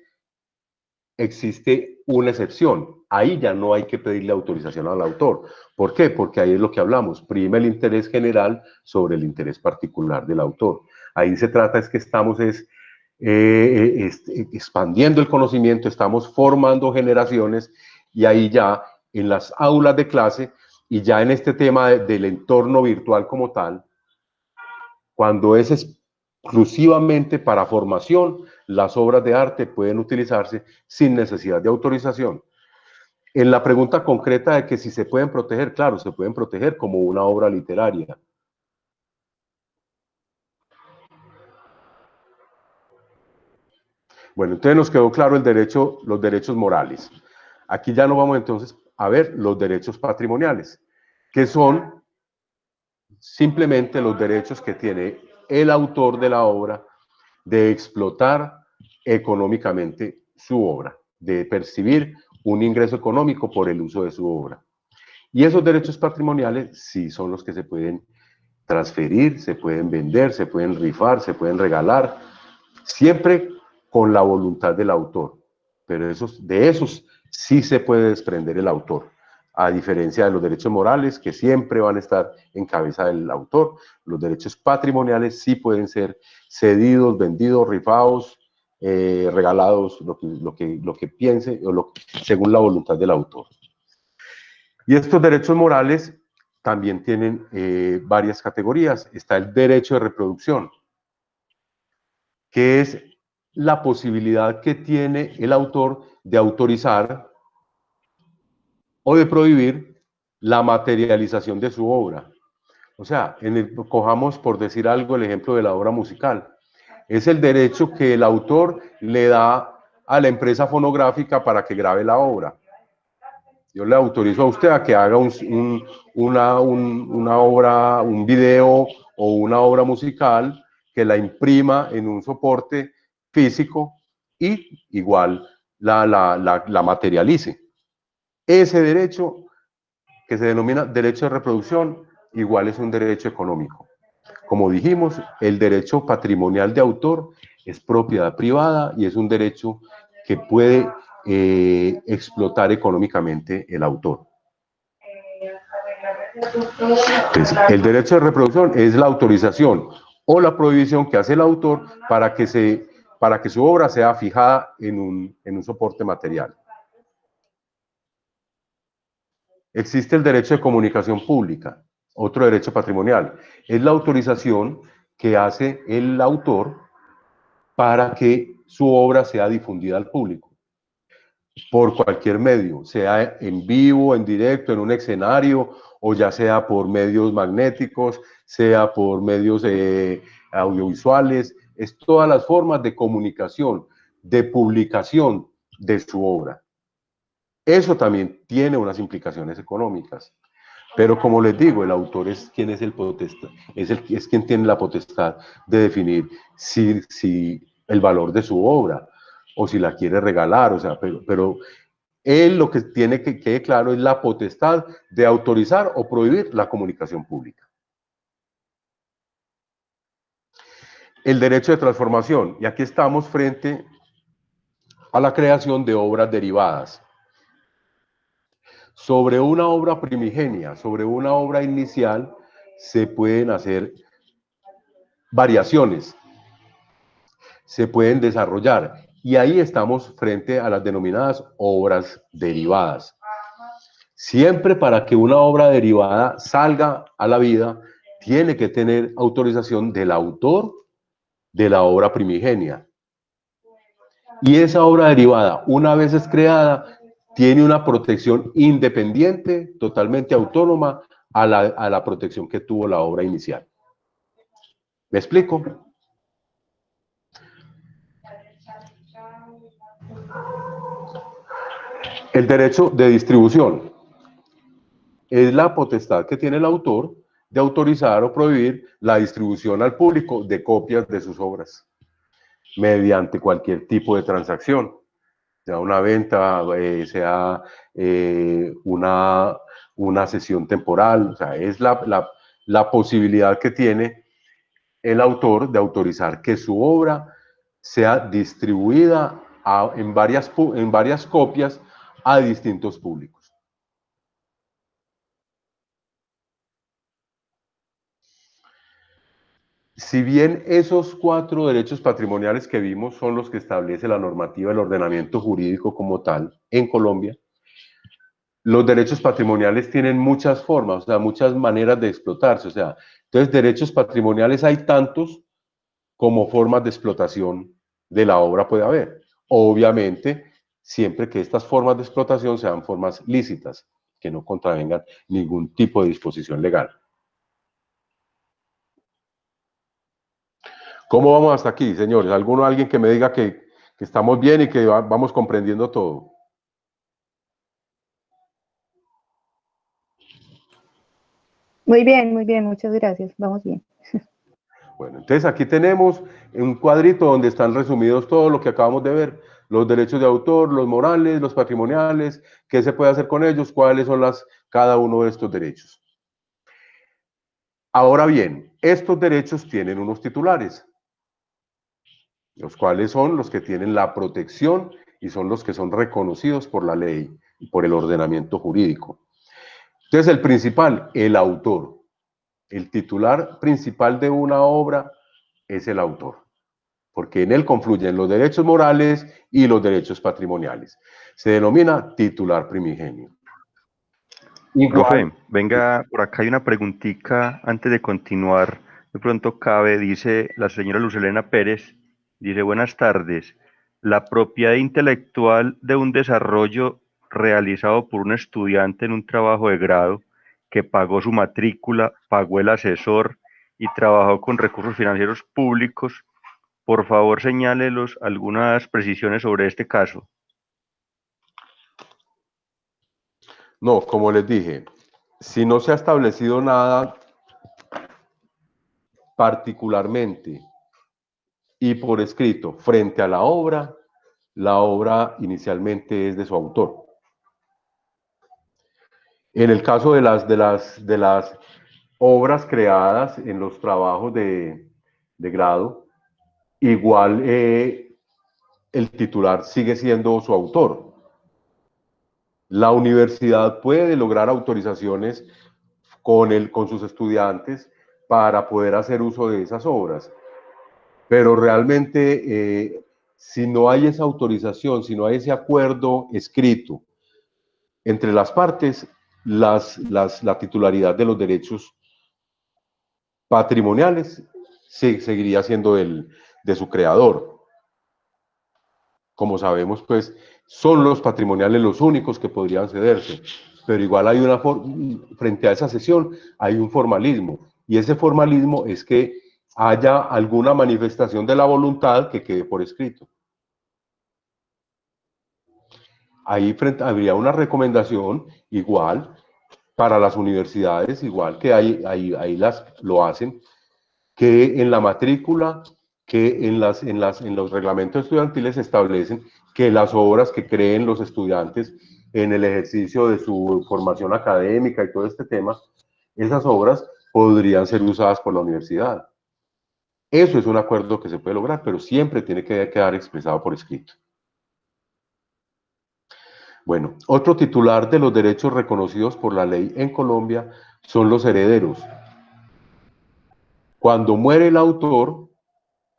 existe una excepción. Ahí ya no hay que pedirle autorización al autor. ¿Por qué? Porque ahí es lo que hablamos. Prima el interés general sobre el interés particular del autor. Ahí se trata es que estamos expandiendo el conocimiento, estamos formando generaciones y ahí ya en las aulas de clase y ya en este tema del entorno virtual como tal, cuando ese exclusivamente para formación, las obras de arte pueden utilizarse sin necesidad de autorización. En la pregunta concreta de que si se pueden proteger, claro, se pueden proteger como una obra literaria. Bueno, entonces nos quedó claro el derecho, los derechos morales. Aquí ya no vamos entonces a ver los derechos patrimoniales, que son simplemente los derechos que tiene el autor de la obra de explotar económicamente su obra, de percibir un ingreso económico por el uso de su obra. Y esos derechos patrimoniales sí son los que se pueden transferir, se pueden vender, se pueden rifar, se pueden regalar, siempre con la voluntad del autor. Pero de esos sí se puede desprender el autor, a diferencia de los derechos morales, que siempre van a estar en cabeza del autor. Los derechos patrimoniales sí pueden ser cedidos, vendidos, rifados, regalados, lo que piense, o según la voluntad del autor. Y estos derechos morales también tienen varias categorías. Está el derecho de reproducción, que es la posibilidad que tiene el autor de autorizar o de prohibir la materialización de su obra. O sea, cojamos por decir algo el ejemplo de la obra musical. Es el derecho que el autor le da a la empresa fonográfica para que grabe la obra. Yo le autorizo a usted a que haga una obra, un video o una obra musical, que la imprima en un soporte físico y igual la materialice. Ese derecho, que se denomina derecho de reproducción, igual es un derecho económico. Como dijimos, el derecho patrimonial de autor es propiedad privada y es un derecho que puede explotar económicamente el autor. Entonces, el derecho de reproducción es la autorización o la prohibición que hace el autor para que su obra sea fijada en un soporte material. Existe el derecho de comunicación pública, otro derecho patrimonial. Es la autorización que hace el autor para que su obra sea difundida al público, por cualquier medio, sea en vivo, en directo, en un escenario, o ya sea por medios magnéticos, sea por medios audiovisuales. Es todas las formas de comunicación, de publicación de su obra. Eso también tiene unas implicaciones económicas. Pero como les digo, el autor es quien es es quien tiene la potestad de definir si el valor de su obra o si la quiere regalar, o sea, pero él lo que tiene que quede claro es la potestad de autorizar o prohibir la comunicación pública. El derecho de transformación, y aquí estamos frente a la creación de obras derivadas. Sobre una obra primigenia, sobre una obra inicial, se pueden hacer variaciones, se pueden desarrollar, y ahí estamos frente a las denominadas obras derivadas. Siempre para que una obra derivada salga a la vida, tiene que tener autorización del autor de la obra primigenia. Y esa obra derivada, una vez es creada, tiene una protección independiente, totalmente autónoma a la protección que tuvo la obra inicial. ¿Me explico? El derecho de distribución es la potestad que tiene el autor de autorizar o prohibir la distribución al público de copias de sus obras, mediante cualquier tipo de transacción, sea una venta, sea una cesión temporal. O sea, es la posibilidad que tiene el autor de autorizar que su obra sea distribuida en varias copias a distintos públicos. Si bien esos 4 derechos patrimoniales que vimos son los que establece la normativa del ordenamiento jurídico como tal en Colombia, los derechos patrimoniales tienen muchas formas, o sea, muchas maneras de explotarse. O sea, entonces derechos patrimoniales hay tantos como formas de explotación de la obra puede haber. Obviamente, siempre que estas formas de explotación sean formas lícitas, que no contravengan ningún tipo de disposición legal. ¿Cómo vamos hasta aquí, señores? Alguien que me diga que estamos bien y que vamos comprendiendo todo? Muy bien, muchas gracias, vamos bien. Bueno, entonces aquí tenemos un cuadrito donde están resumidos todo lo que acabamos de ver, los derechos de autor, los morales, los patrimoniales, qué se puede hacer con ellos, cuáles son cada uno de estos derechos. Ahora bien, estos derechos tienen unos titulares, los cuales son los que tienen la protección y son los que son reconocidos por la ley y por el ordenamiento jurídico. Entonces, el principal, el autor. El titular principal de una obra es el autor, porque en él confluyen los derechos morales y los derechos patrimoniales. Se denomina titular primigenio. Profe, venga, por acá hay una preguntita antes de continuar. De pronto cabe, dice la señora Lucelena Pérez, dice, buenas tardes. La propiedad intelectual de un desarrollo realizado por un estudiante en un trabajo de grado que pagó su matrícula, pagó el asesor y trabajó con recursos financieros públicos, por favor señálelos algunas precisiones sobre este caso. No, como les dije, si no se ha establecido nada particularmente y por escrito frente a la obra inicialmente es de su autor. En el caso de las obras creadas en los trabajos de grado, igual el titular sigue siendo su autor. La universidad puede lograr autorizaciones con sus estudiantes para poder hacer uso de esas obras, pero realmente si no hay esa autorización, si no hay ese acuerdo escrito entre las partes, la titularidad de los derechos patrimoniales seguiría siendo de su creador. Como sabemos, pues, son los patrimoniales los únicos que podrían cederse, pero igual hay frente a esa cesión hay un formalismo, y ese formalismo es que haya alguna manifestación de la voluntad que quede por escrito. Ahí habría una recomendación igual para las universidades, igual que ahí lo hacen, que en la matrícula, que en los reglamentos estudiantiles establecen que las obras que creen los estudiantes en el ejercicio de su formación académica y todo este tema, esas obras podrían ser usadas por la universidad. Eso es un acuerdo que se puede lograr, pero siempre tiene que quedar expresado por escrito. Bueno, otro titular de los derechos reconocidos por la ley en Colombia son los herederos. Cuando muere el autor,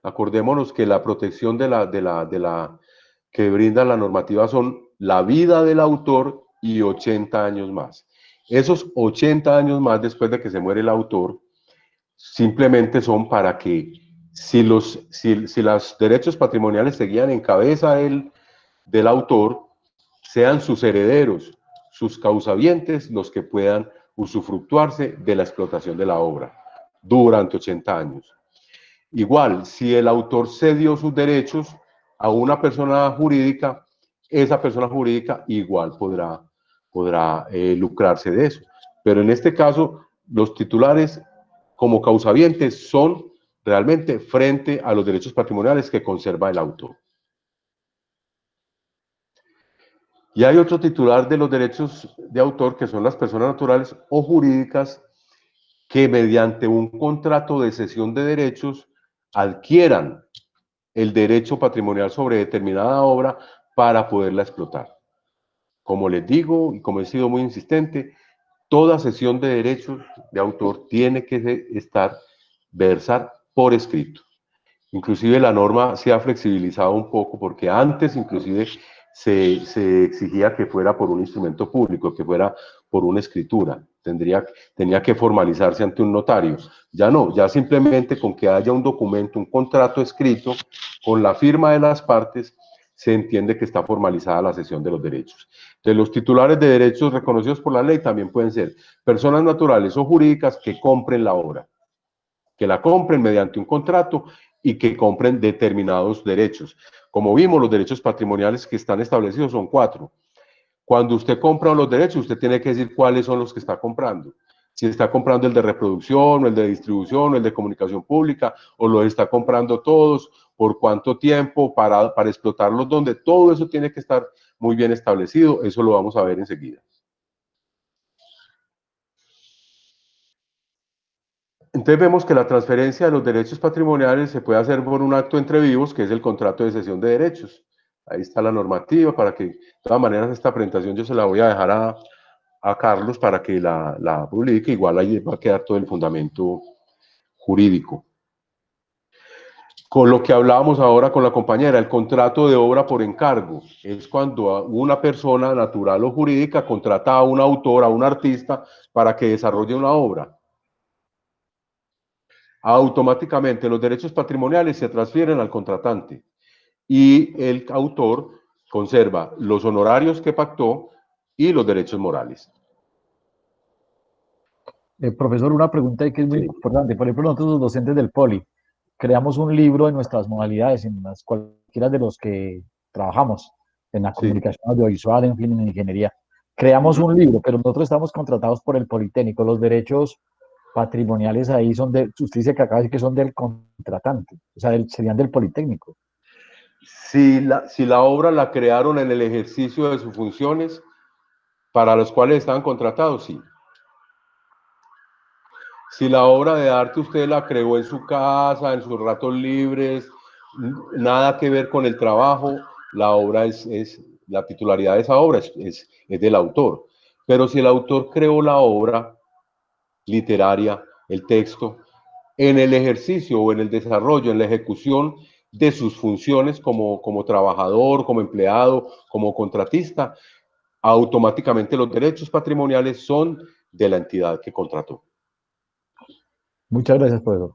acordémonos que la protección que brinda la normativa son la vida del autor y 80 años más. Esos 80 años más después de que se muere el autor, simplemente son para que si los derechos patrimoniales seguían en cabeza del autor, sean sus herederos, sus causavientes, los que puedan usufructuarse de la explotación de la obra durante 80 años. Igual, si el autor cedió sus derechos a una persona jurídica, esa persona jurídica igual podrá lucrarse de eso. Pero en este caso, los titulares como causavientes son realmente frente a los derechos patrimoniales que conserva el autor. Y hay otro titular de los derechos de autor que son las personas naturales o jurídicas que mediante un contrato de cesión de derechos adquieran el derecho patrimonial sobre determinada obra para poderla explotar. Como les digo y como he sido muy insistente, toda cesión de derechos de autor tiene que versar por escrito. Inclusive la norma se ha flexibilizado un poco porque antes inclusive se exigía que fuera por un instrumento público, que fuera por una escritura. tenía que formalizarse ante un notario. Ya no, ya simplemente con que haya un documento, un contrato escrito, con la firma de las partes, se entiende que está formalizada la cesión de los derechos. Entonces, los titulares de derechos reconocidos por la ley también pueden ser personas naturales o jurídicas que compren la obra, que la compren mediante un contrato y que compren determinados derechos. Como vimos, los derechos patrimoniales que están establecidos son 4. Cuando usted compra los derechos, usted tiene que decir cuáles son los que está comprando. Si está comprando el de reproducción, o el de distribución, o el de comunicación pública, o los está comprando todos, por cuánto tiempo, para explotarlos, donde todo eso tiene que estar muy bien establecido. Eso lo vamos a ver enseguida. Entonces vemos que la transferencia de los derechos patrimoniales se puede hacer por un acto entre vivos, que es el contrato de cesión de derechos. Ahí está la normativa, para que, de todas maneras, esta presentación yo se la voy a dejar a Carlos para que la publique. Igual ahí va a quedar todo el fundamento jurídico. Con lo que hablábamos ahora con la compañera, el contrato de obra por encargo, es cuando una persona natural o jurídica contrata a un autor, a un artista, para que desarrolle una obra. Automáticamente los derechos patrimoniales se transfieren al contratante y el autor conserva los honorarios que pactó y los derechos morales. Profesor, una pregunta ahí que es muy importante. Por ejemplo, nosotros los docentes del Poli creamos un libro en nuestras modalidades, en las cualquiera de los que trabajamos, en la comunicación audiovisual, en fin, en ingeniería. Creamos un libro, pero nosotros estamos contratados por el Politécnico. Los derechos patrimoniales ahí son de, usted dice que acaba de decir que son del contratante, o sea, serían del Politécnico. Si la obra la crearon en el ejercicio de sus funciones para los cuales estaban contratados, sí. Si la obra de arte usted la creó en su casa, en sus ratos libres, nada que ver con el trabajo, la obra la titularidad de esa obra es del autor. Pero si el autor creó la obra literaria, el texto, en el ejercicio o en el desarrollo, en la ejecución de sus funciones como trabajador, como empleado, como contratista, automáticamente los derechos patrimoniales son de la entidad que contrató. Muchas gracias, profesor.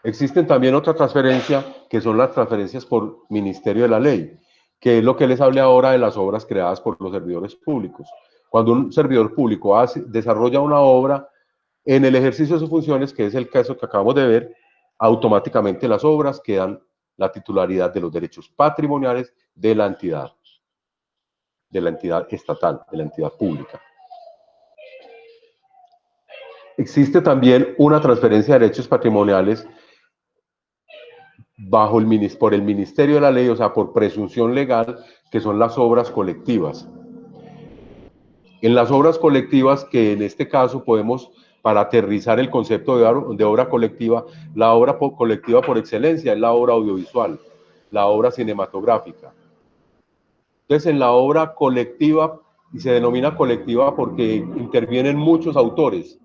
Existen también otra transferencia, que son las transferencias por Ministerio de la Ley, que es lo que les hablé ahora de las obras creadas por los servidores públicos. Cuando un servidor público desarrolla una obra en el ejercicio de sus funciones, que es el caso que acabamos de ver, automáticamente las obras quedan la titularidad de los derechos patrimoniales de la entidad estatal, de la entidad pública. Existe también una transferencia de derechos patrimoniales por el Ministerio de la Ley, o sea, por presunción legal, que son las obras colectivas. En las obras colectivas, que en este caso podemos, para aterrizar el concepto de obra colectiva, la obra colectiva por excelencia es la obra audiovisual, la obra cinematográfica. Entonces, en la obra colectiva, y se denomina colectiva porque intervienen muchos autores,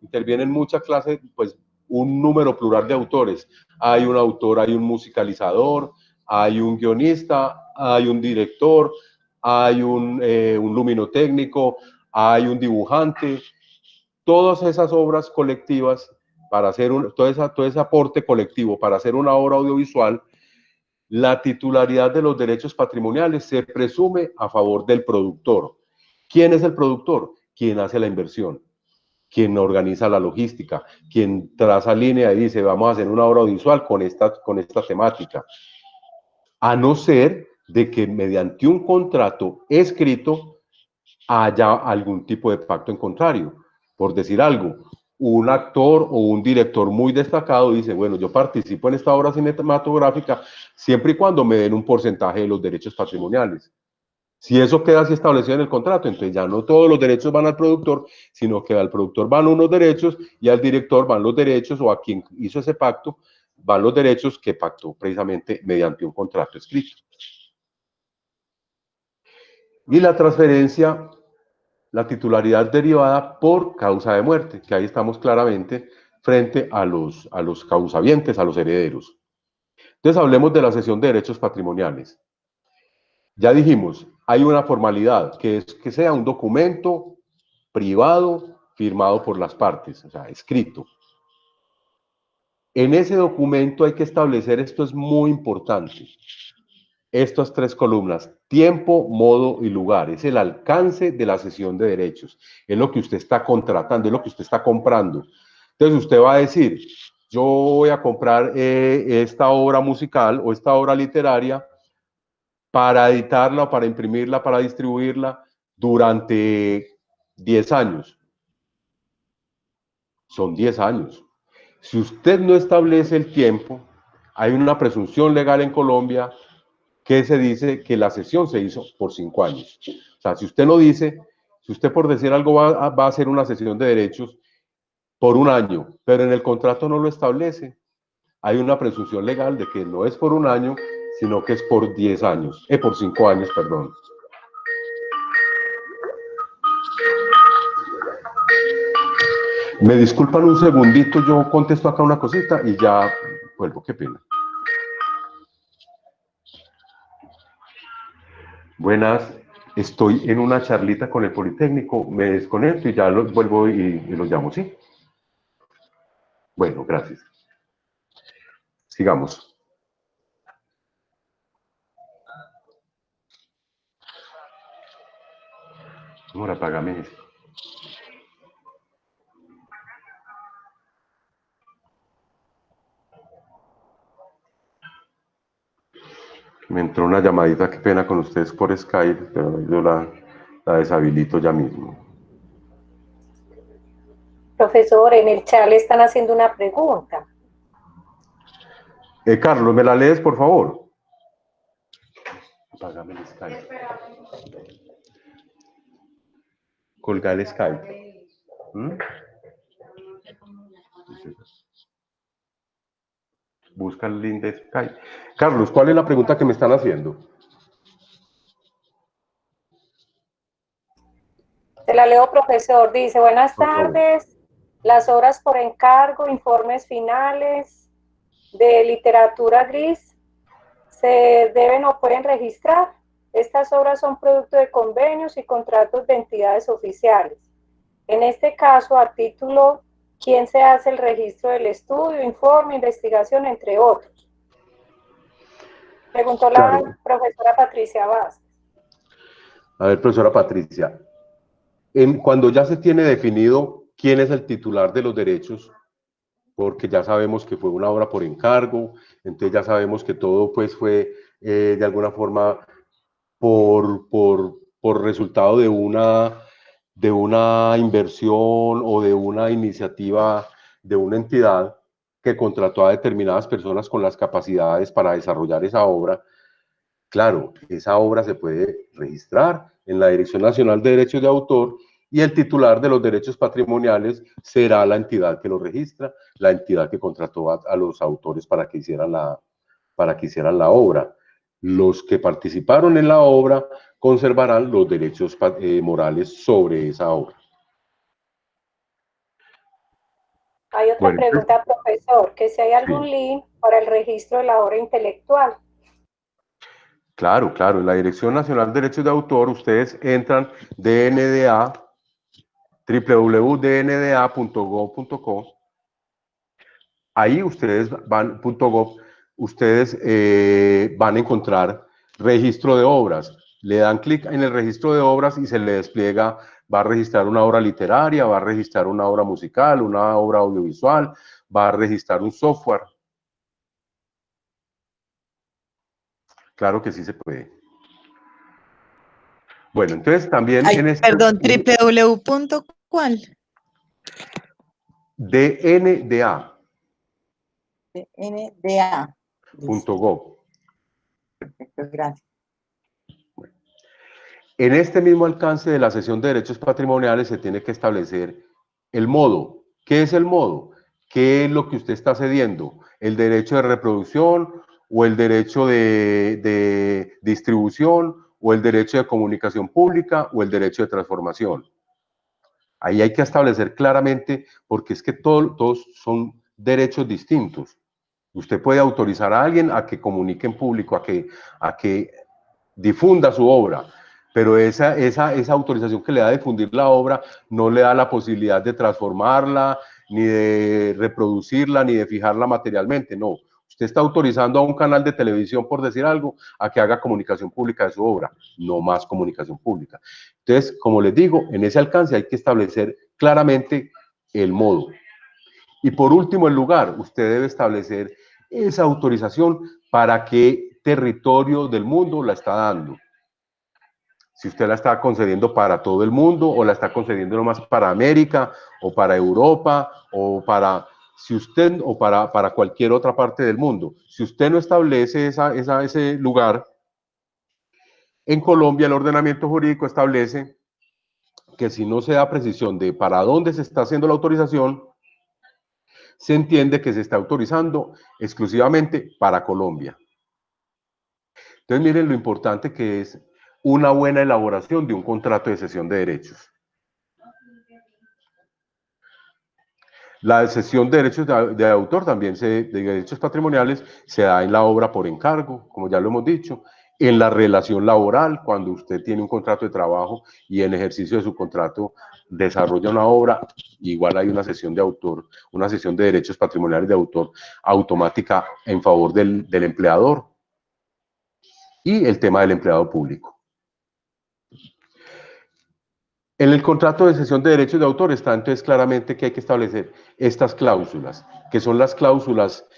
intervienen muchas clases, pues un número plural de autores. Hay un autor, hay un musicalizador, hay un guionista, hay un director, hay un luminotécnico, hay un dibujante. Todas esas obras colectivas, para hacer todo ese aporte colectivo para hacer una obra audiovisual, la titularidad de los derechos patrimoniales se presume a favor del productor. ¿Quién es el productor? Quien hace la inversión, quien organiza la logística, quien traza línea y dice, vamos a hacer una obra audiovisual con esta temática. A no ser de que mediante un contrato escrito haya algún tipo de pacto en contrario. Por decir algo, un actor o un director muy destacado dice, bueno, yo participo en esta obra cinematográfica siempre y cuando me den un porcentaje de los derechos patrimoniales. Si eso queda así establecido en el contrato, entonces ya no todos los derechos van al productor, sino que al productor van unos derechos y al director van los derechos, o a quien hizo ese pacto van los derechos que pactó precisamente mediante un contrato escrito. Y la transferencia, la titularidad derivada por causa de muerte, que ahí estamos claramente frente a los causavientes, a los herederos. Entonces hablemos de la cesión de derechos patrimoniales. Ya dijimos, hay una formalidad, que es que sea un documento privado firmado por las partes, o sea, escrito. En ese documento hay que establecer, esto es muy importante, estas 3 columnas: tiempo, modo y lugar. Es el alcance de la cesión de derechos. Es lo que usted está contratando, es lo que usted está comprando. Entonces usted va a decir, yo voy a comprar esta obra musical o esta obra literaria para editarla, para imprimirla, para distribuirla durante 10 años. Son 10 años. Si usted no establece el tiempo, hay una presunción legal en Colombia que se dice que la cesión se hizo por 5 años. O sea, si usted no dice, si usted por decir algo va a hacer una cesión de derechos por 1 año, pero en el contrato no lo establece, hay una presunción legal de que no es por 1 año, sino que es por 10 años, por 5 años, perdón. Me disculpan un segundito, yo contesto acá una cosita y ya vuelvo, qué pena. Buenas, estoy en una charlita con el Politécnico, me desconecto y ya los vuelvo y los llamo, ¿sí? Bueno, gracias. Sigamos. Amor, apágame esto. Me entró una llamadita, qué pena con ustedes por Skype, pero yo la deshabilito ya mismo. Profesor, en el chat le están haciendo una pregunta. Carlos, ¿me la lees, por favor? Apágame el Skype. Colga el Skype. Busca el link de Skype. Carlos, ¿cuál es la pregunta que me están haciendo? Se la leo, profesor. Dice, buenas tardes. Las obras por encargo, informes finales de literatura gris, ¿se deben o pueden registrar? Estas obras son producto de convenios y contratos de entidades oficiales. En este caso, a título, ¿quién se hace el registro del estudio, informe, investigación, entre otros? Preguntó la profesora Patricia Vázquez. A ver, profesora Patricia, cuando ya se tiene definido quién es el titular de los derechos, porque ya sabemos que fue una obra por encargo, entonces ya sabemos que todo pues fue de alguna forma por resultado de una inversión o de una iniciativa de una entidad que contrató a determinadas personas con las capacidades para desarrollar esa obra. Claro, esa obra se puede registrar en la Dirección Nacional de Derechos de Autor y el titular de los derechos patrimoniales será la entidad que lo registra, la entidad que contrató a los autores para que hicieran la obra. Los que participaron en la obra conservarán los derechos morales sobre esa obra. Hay otra pregunta, profesor, que si hay algún link para el registro de la obra intelectual. Claro, claro, en la Dirección Nacional de Derechos de Autor ustedes entran DNDA, www.dnda.gov.co. Ahí ustedes van, .gov, ustedes van a encontrar registro de obras. Le dan clic en el registro de obras y se le despliega, va a registrar una obra literaria, va a registrar una obra musical, una obra audiovisual, va a registrar un software. Claro que sí se puede. Bueno, entonces también en este... Perdón, www.cuál. DNDA. DNDA.gov. Perfecto, gracias. En este mismo alcance de la cesión de derechos patrimoniales se tiene que establecer el modo. ¿Qué es el modo? ¿Qué es lo que usted está cediendo? ¿El derecho de reproducción o el derecho de distribución o el derecho de comunicación pública o el derecho de transformación? Ahí hay que establecer claramente, porque es que todos son derechos distintos. Usted puede autorizar a alguien a que comunique en público, a que difunda su obra, pero esa autorización que le da de difundir la obra no le da la posibilidad de transformarla, ni de reproducirla, ni de fijarla materialmente, no. Usted está autorizando a un canal de televisión, por decir algo, a que haga comunicación pública de su obra, no más comunicación pública. Entonces, como les digo, en ese alcance hay que establecer claramente el modo. Y por último, el lugar. Usted debe establecer esa autorización para qué territorio del mundo la está dando. Si usted la está concediendo para todo el mundo o la está concediendo nomás para América o para Europa o para, si usted, o para cualquier otra parte del mundo. Si usted no establece ese lugar, en Colombia el ordenamiento jurídico establece que si no se da precisión de para dónde se está haciendo la autorización, se entiende que se está autorizando exclusivamente para Colombia. Entonces miren lo importante que es una buena elaboración de un contrato de cesión de derechos. La cesión de derechos de autor también, de derechos patrimoniales, se da en la obra por encargo, como ya lo hemos dicho, en la relación laboral, cuando usted tiene un contrato de trabajo y en ejercicio de su contrato desarrolla una obra, igual hay una cesión de autor, una cesión de derechos patrimoniales de autor automática en favor del empleador, y el tema del empleado público. En el contrato de cesión de derechos de autor está entonces claramente que hay que establecer estas cláusulas, que son las cláusulas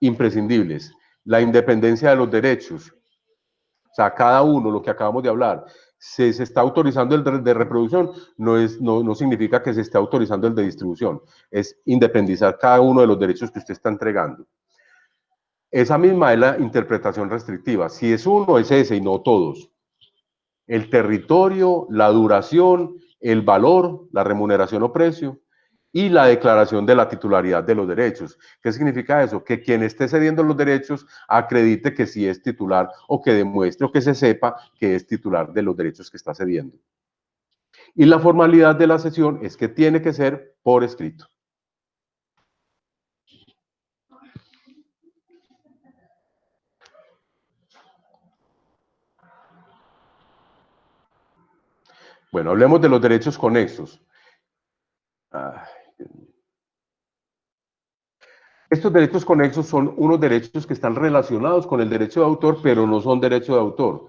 imprescindibles. La independencia de los derechos, o sea, cada uno, lo que acabamos de hablar, se está autorizando el de reproducción, no significa que se esté autorizando el de distribución, es independizar cada uno de los derechos que usted está entregando. Esa misma es la interpretación restrictiva, si es uno es ese y no todos. El territorio, la duración, el valor, la remuneración o precio y la declaración de la titularidad de los derechos. ¿Qué significa eso? Que quien esté cediendo los derechos acredite que sí es titular o que demuestre o que se sepa que es titular de los derechos que está cediendo. Y la formalidad de la cesión es que tiene que ser por escrito. Bueno, hablemos de los derechos conexos. Estos derechos conexos son unos derechos que están relacionados con el derecho de autor, pero no son derecho de autor.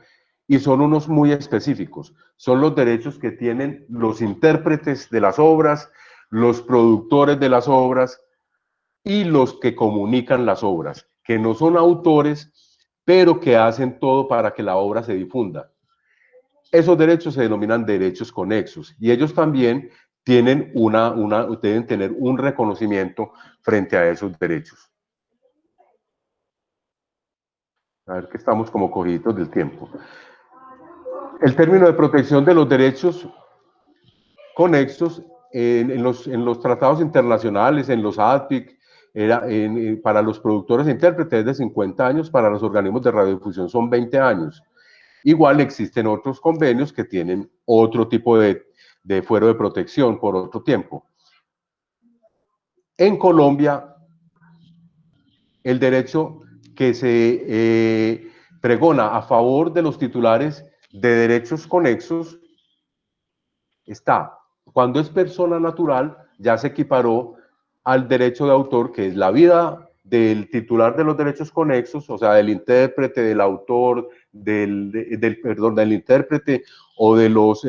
Y son unos muy específicos. Son los derechos que tienen los intérpretes de las obras, los productores de las obras y los que comunican las obras, que no son autores, pero que hacen todo para que la obra se difunda. Esos derechos se denominan derechos conexos y ellos también tienen deben tener un reconocimiento frente a esos derechos. A ver que estamos como cogiditos del tiempo. El término de protección de los derechos conexos en los tratados internacionales, en los ADPIC, para los productores e intérpretes es de 50 años, para los organismos de radiodifusión son 20 años. Igual existen otros convenios que tienen otro tipo de fuero de protección por otro tiempo. En Colombia, el derecho que se pregona a favor de los titulares de derechos conexos está, cuando es persona natural, ya se equiparó al derecho de autor, que es la vida del titular de los derechos conexos, o sea, del intérprete, del autor, del intérprete o de los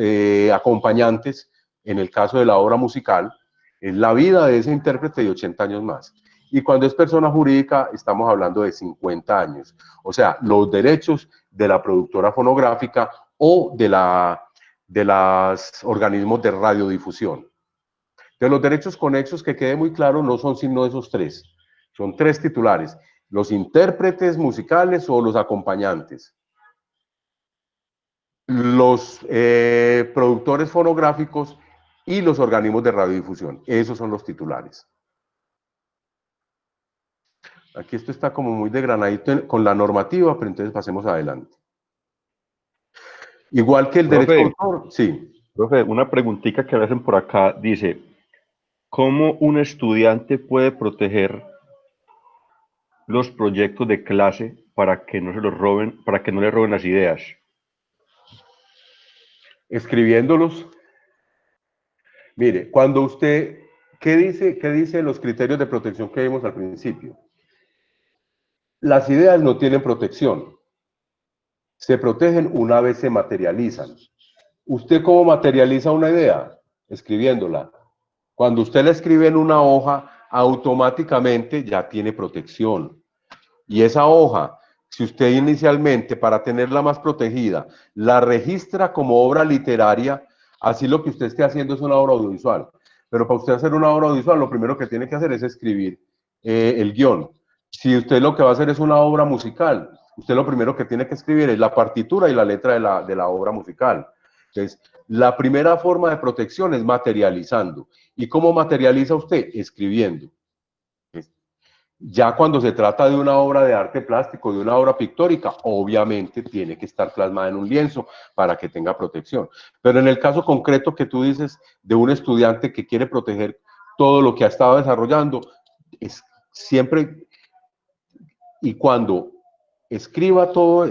acompañantes, en el caso de la obra musical, es la vida de ese intérprete de 80 años más. Y cuando es persona jurídica, estamos hablando de 50 años. O sea, los derechos de la productora fonográfica o de los organismos de radiodifusión. De los derechos conexos, que quede muy claro, no son sino esos tres. Son tres titulares: los intérpretes musicales o los acompañantes, los productores fonográficos y los organismos de radiodifusión. Esos son los titulares. Aquí esto está como muy degranadito con la normativa, pero entonces pasemos adelante. Igual que el derecho de autor, sí. Profe, una preguntita que le hacen por acá, dice, ¿cómo un estudiante puede proteger los proyectos de clase para que no se los roben, para que no le roben las ideas? escribiéndolos. Mire, cuando usted, ¿qué dice los criterios de protección que vimos al principio? Las ideas no tienen protección. Se protegen una vez se materializan. ¿Usted cómo materializa una idea? Escribiéndola. Cuando usted la escribe en una hoja, automáticamente ya tiene protección. Y esa hoja, si usted inicialmente, para tenerla más protegida, la registra como obra literaria, así lo que usted esté haciendo es una obra audiovisual. Pero para usted hacer una obra audiovisual, lo primero que tiene que hacer es escribir el guión. Si usted lo que va a hacer es una obra musical, usted lo primero que tiene que escribir es la partitura y la letra de la obra musical. Entonces, la primera forma de protección es materializando. ¿Y cómo materializa usted? Escribiendo. Ya cuando se trata de una obra de arte plástico, de una obra pictórica, obviamente tiene que estar plasmada en un lienzo para que tenga protección. Pero en el caso concreto que tú dices de un estudiante que quiere proteger todo lo que ha estado desarrollando, es siempre y cuando escriba todo,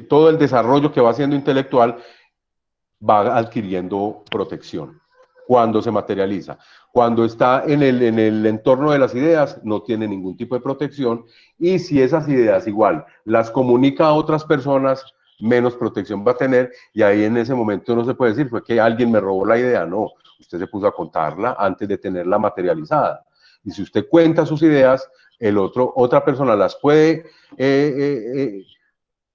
todo el desarrollo que va haciendo intelectual, va adquiriendo protección cuando se materializa. Cuando está en el entorno de las ideas, no tiene ningún tipo de protección, y si esas ideas igual las comunica a otras personas, menos protección va a tener, y ahí en ese momento no se puede decir, fue que alguien me robó la idea, no, usted se puso a contarla antes de tenerla materializada. Y si usted cuenta sus ideas, otra persona las puede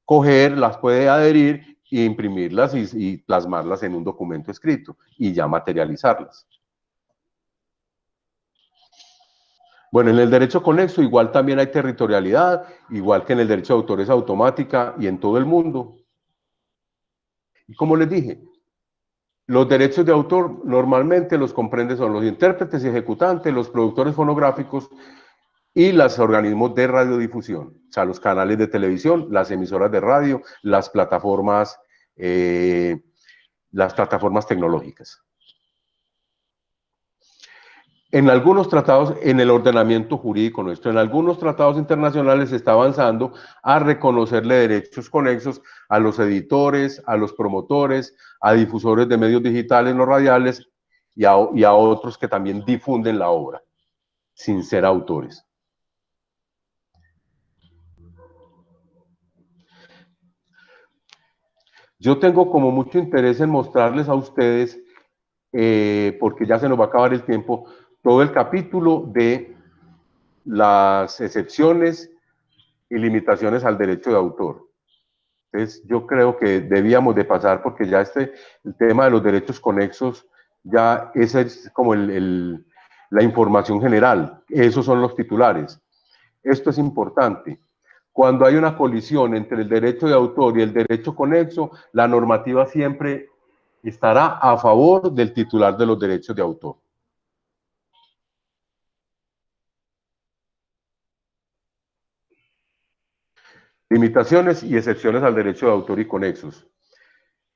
coger, las puede adherir e imprimirlas y plasmarlas en un documento escrito y ya materializarlas. Bueno, en el derecho conexo igual también hay territorialidad, igual que en el derecho de autor es automática y en todo el mundo. Y como les dije, los derechos de autor normalmente los comprenden son los intérpretes y ejecutantes, los productores fonográficos y los organismos de radiodifusión, o sea, los canales de televisión, las emisoras de radio, las plataformas tecnológicas. En algunos tratados, en el ordenamiento jurídico nuestro, en algunos tratados internacionales se está avanzando a reconocerle derechos conexos a los editores, a los promotores, a difusores de medios digitales no radiales y a otros que también difunden la obra, sin ser autores. Yo tengo como mucho interés en mostrarles a ustedes, porque ya se nos va a acabar el tiempo, todo el capítulo de las excepciones y limitaciones al derecho de autor. Entonces, yo creo que debíamos de pasar, porque ya el tema de los derechos conexos, ya esa es como la información general, esos son los titulares. Esto es importante. Cuando hay una colisión entre el derecho de autor y el derecho conexo, la normativa siempre estará a favor del titular de los derechos de autor. Limitaciones y excepciones al derecho de autor y conexos.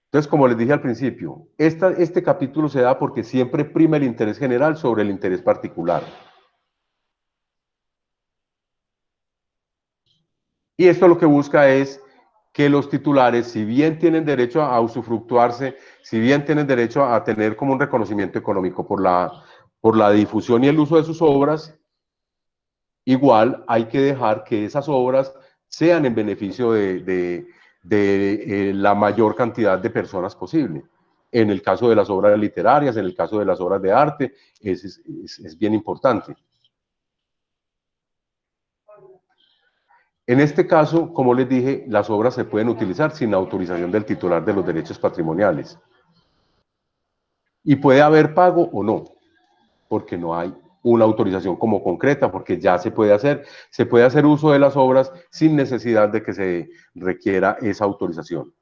Entonces, como les dije al principio, este capítulo se da porque siempre prima el interés general sobre el interés particular. Y esto lo que busca es que los titulares, si bien tienen derecho a usufructuarse, si bien tienen derecho a tener como un reconocimiento económico por la difusión y el uso de sus obras, igual hay que dejar que esas obras sean en beneficio de la mayor cantidad de personas posible. En el caso de las obras literarias, en el caso de las obras de arte, es bien importante. En este caso, como les dije, las obras se pueden utilizar sin autorización del titular de los derechos patrimoniales. Y puede haber pago o no, porque no hay una autorización como concreta, porque ya se puede hacer uso de las obras sin necesidad de que se requiera esa autorización.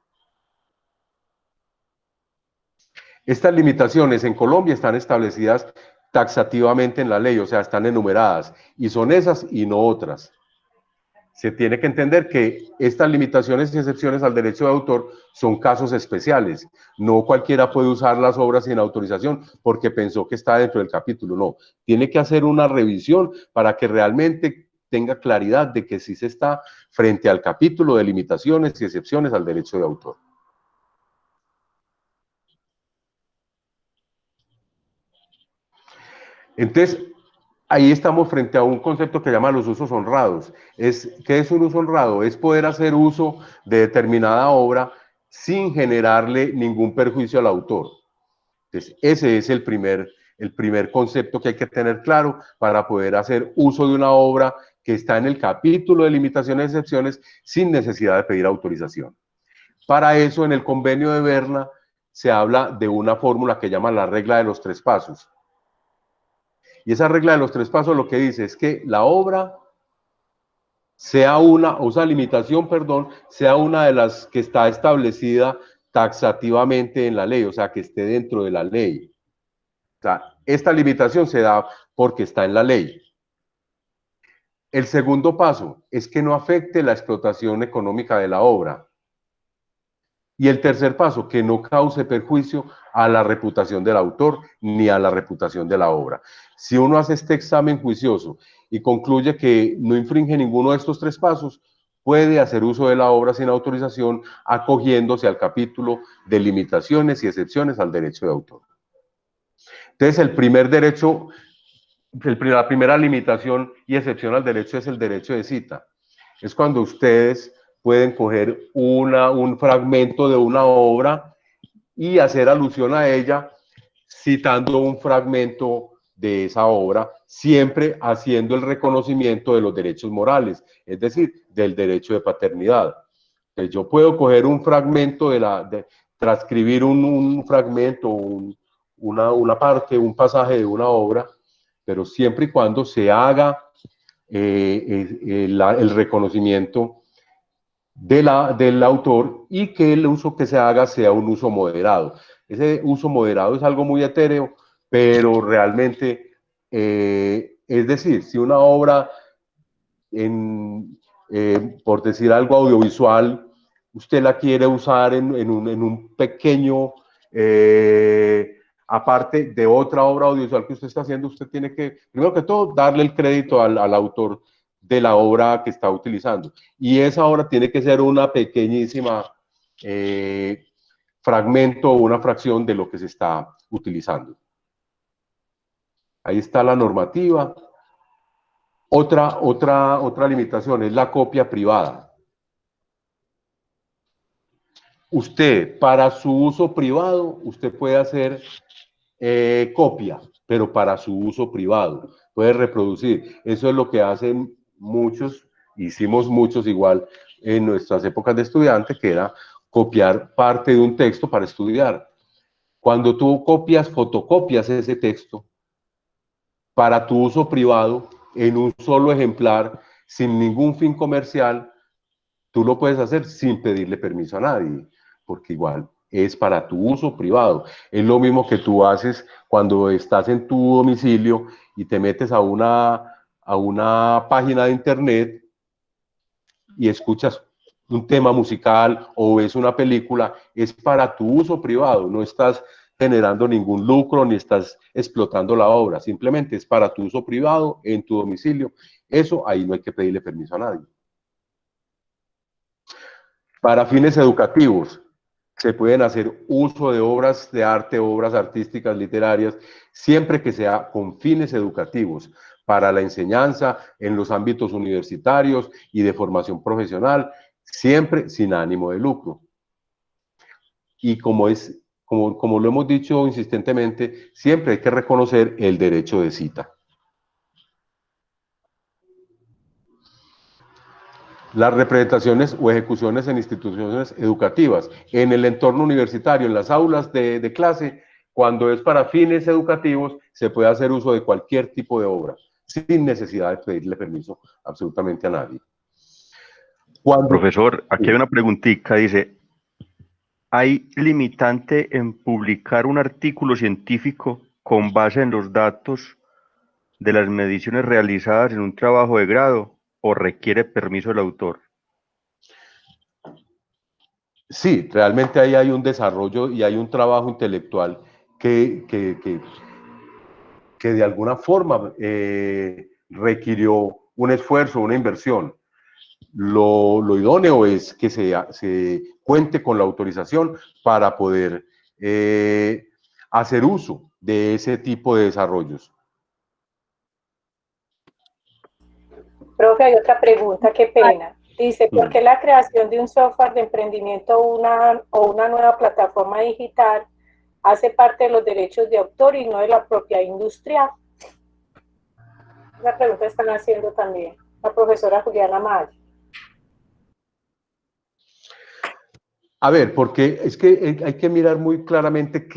Estas limitaciones en Colombia están establecidas taxativamente en la ley, o sea, están enumeradas, y son esas y no otras. Se tiene que entender que estas limitaciones y excepciones al derecho de autor son casos especiales. No cualquiera puede usar las obras sin autorización porque pensó que está dentro del capítulo. No, tiene que hacer una revisión para que realmente tenga claridad de que sí se está frente al capítulo de limitaciones y excepciones al derecho de autor. Entonces, ahí estamos frente a un concepto que llama los usos honrados. ¿Qué es un uso honrado? Es poder hacer uso de determinada obra sin generarle ningún perjuicio al autor. Entonces, ese es el primer concepto que hay que tener claro para poder hacer uso de una obra que está en el capítulo de limitaciones y excepciones sin necesidad de pedir autorización. Para eso, en el convenio de Berna se habla de una fórmula que llama la regla de los 3 pasos. Y esa regla de los 3 pasos lo que dice es que la obra sea esa limitación, perdón, sea una de las que está establecida taxativamente en la ley, o sea, que esté dentro de la ley. O sea, esta limitación se da porque está en la ley. El segundo paso es que no afecte la explotación económica de la obra. Y el tercer paso, que no cause perjuicio a la reputación del autor ni a la reputación de la obra. Si uno hace este examen juicioso y concluye que no infringe ninguno de estos 3 pasos, puede hacer uso de la obra sin autorización, acogiéndose al capítulo de limitaciones y excepciones al derecho de autor. Entonces, el primer derecho, la primera limitación y excepción al derecho es el derecho de cita. Es cuando ustedes pueden coger un fragmento de una obra y hacer alusión a ella citando un fragmento de esa obra, siempre haciendo el reconocimiento de los derechos morales, es decir, del derecho de paternidad. Entonces, yo puedo coger un fragmento transcribir un fragmento, una parte, un pasaje de una obra, pero siempre y cuando se haga el reconocimiento del autor y que el uso que se haga sea un uso moderado. Ese uso moderado es algo muy etéreo, pero realmente, es decir, si una obra, por decir algo audiovisual, usted la quiere usar en un pequeño, aparte de otra obra audiovisual que usted está haciendo, usted tiene que, primero que todo, darle el crédito al autor de la obra que está utilizando. Y esa obra tiene que ser una pequeñísima fragmento o una fracción de lo que se está utilizando. Ahí está la normativa. Otra limitación es la copia privada. Usted, para su uso privado, usted puede hacer copia, pero para su uso privado. Puede reproducir. Eso es lo que hacen muchos, hicimos muchos igual en nuestras épocas de estudiante, que era copiar parte de un texto para estudiar. Cuando tú fotocopias ese texto para tu uso privado, en un solo ejemplar, sin ningún fin comercial, tú lo puedes hacer sin pedirle permiso a nadie, porque igual es para tu uso privado. Es lo mismo que tú haces cuando estás en tu domicilio y te metes a una página de internet y escuchas un tema musical o ves una película, es para tu uso privado, no estás generando ningún lucro ni estás explotando la obra, simplemente es para tu uso privado en tu domicilio. Eso ahí no hay que pedirle permiso a nadie. Para fines educativos, se pueden hacer uso de obras de arte, obras artísticas, literarias, siempre que sea con fines educativos, para la enseñanza en los ámbitos universitarios y de formación profesional, siempre sin ánimo de lucro. Y como lo hemos dicho insistentemente, siempre hay que reconocer el derecho de cita. Las representaciones o ejecuciones en instituciones educativas, en el entorno universitario, en las aulas de clase, cuando es para fines educativos, se puede hacer uso de cualquier tipo de obra, sin necesidad de pedirle permiso absolutamente a nadie. Profesor, aquí hay una preguntita, dice, ¿hay limitante en publicar un artículo científico con base en los datos de las mediciones realizadas en un trabajo de grado o requiere permiso del autor? Sí, realmente ahí hay un desarrollo y hay un trabajo intelectual que de alguna forma requirió un esfuerzo, una inversión. Lo idóneo es que se cuente con la autorización para poder hacer uso de ese tipo de desarrollos. Profe, hay otra pregunta, qué pena. Dice, ¿por qué la creación de un software de emprendimiento o una nueva plataforma digital hace parte de los derechos de autor y no de la propiedad industrial? Esa pregunta están haciendo también la profesora Juliana Maya. A ver, porque es que hay que mirar muy claramente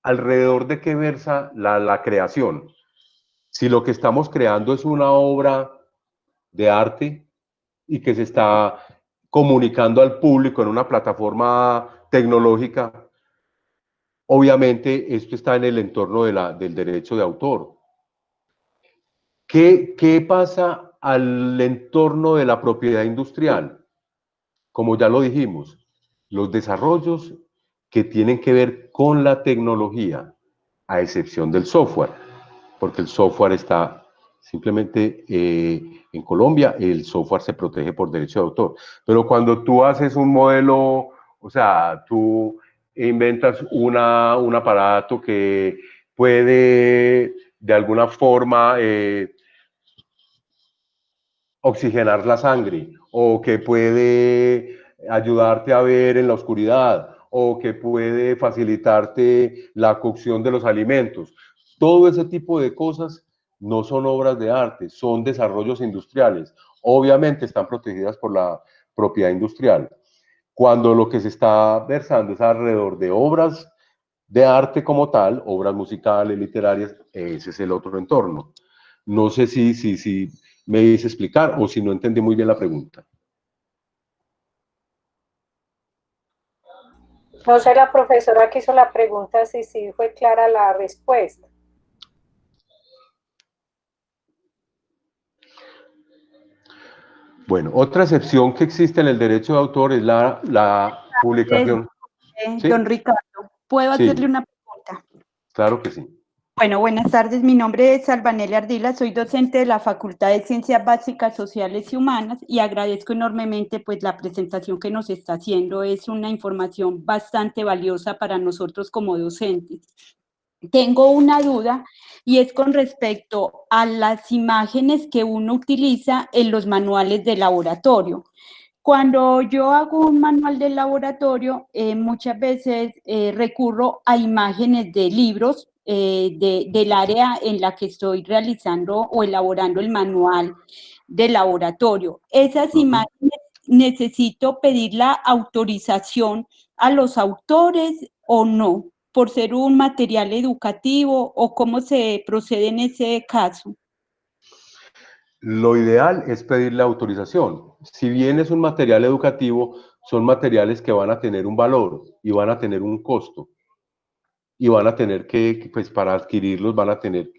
alrededor de qué versa la creación. Si lo que estamos creando es una obra de arte y que se está comunicando al público en una plataforma tecnológica, obviamente esto está en el entorno del derecho de autor. ¿Qué pasa al entorno de la propiedad industrial? Como ya lo dijimos, los desarrollos que tienen que ver con la tecnología, a excepción del software, porque el software está simplemente en Colombia, el software se protege por derecho de autor. Pero cuando tú haces un modelo, o sea, tú inventas un aparato que puede de alguna forma oxigenar la sangre, o que puede ayudarte a ver en la oscuridad, o que puede facilitarte la cocción de los alimentos. Todo ese tipo de cosas no son obras de arte, son desarrollos industriales. Obviamente están protegidas por la propiedad industrial. Cuando lo que se está versando es alrededor de obras de arte como tal, obras musicales, literarias, ese es el otro entorno. No sé si me hice explicar o si no entendí muy bien la pregunta. No sé, la profesora que hizo la pregunta, si sí fue clara la respuesta. Bueno, otra excepción que existe en el derecho de autor es la publicación. ¿Sí? Don Ricardo, ¿puedo hacerle una pregunta? Claro que sí. Bueno, buenas tardes. Mi nombre es Albanela Ardila, soy docente de la Facultad de Ciencias Básicas, Sociales y Humanas y agradezco enormemente pues la presentación que nos está haciendo. Es una información bastante valiosa para nosotros como docentes. Tengo una duda y es con respecto a las imágenes que uno utiliza en los manuales de laboratorio. Cuando yo hago un manual de laboratorio, muchas veces recurro a imágenes de libros del área en la que estoy realizando o elaborando el manual de laboratorio. Esas imágenes necesito pedir la autorización a los autores o no, por ser un material educativo o cómo se procede en ese caso. Lo ideal es pedirle autorización. Si bien es un material educativo, son materiales que van a tener un valor y van a tener un costo. Y van a tener pues para adquirirlos, van a tener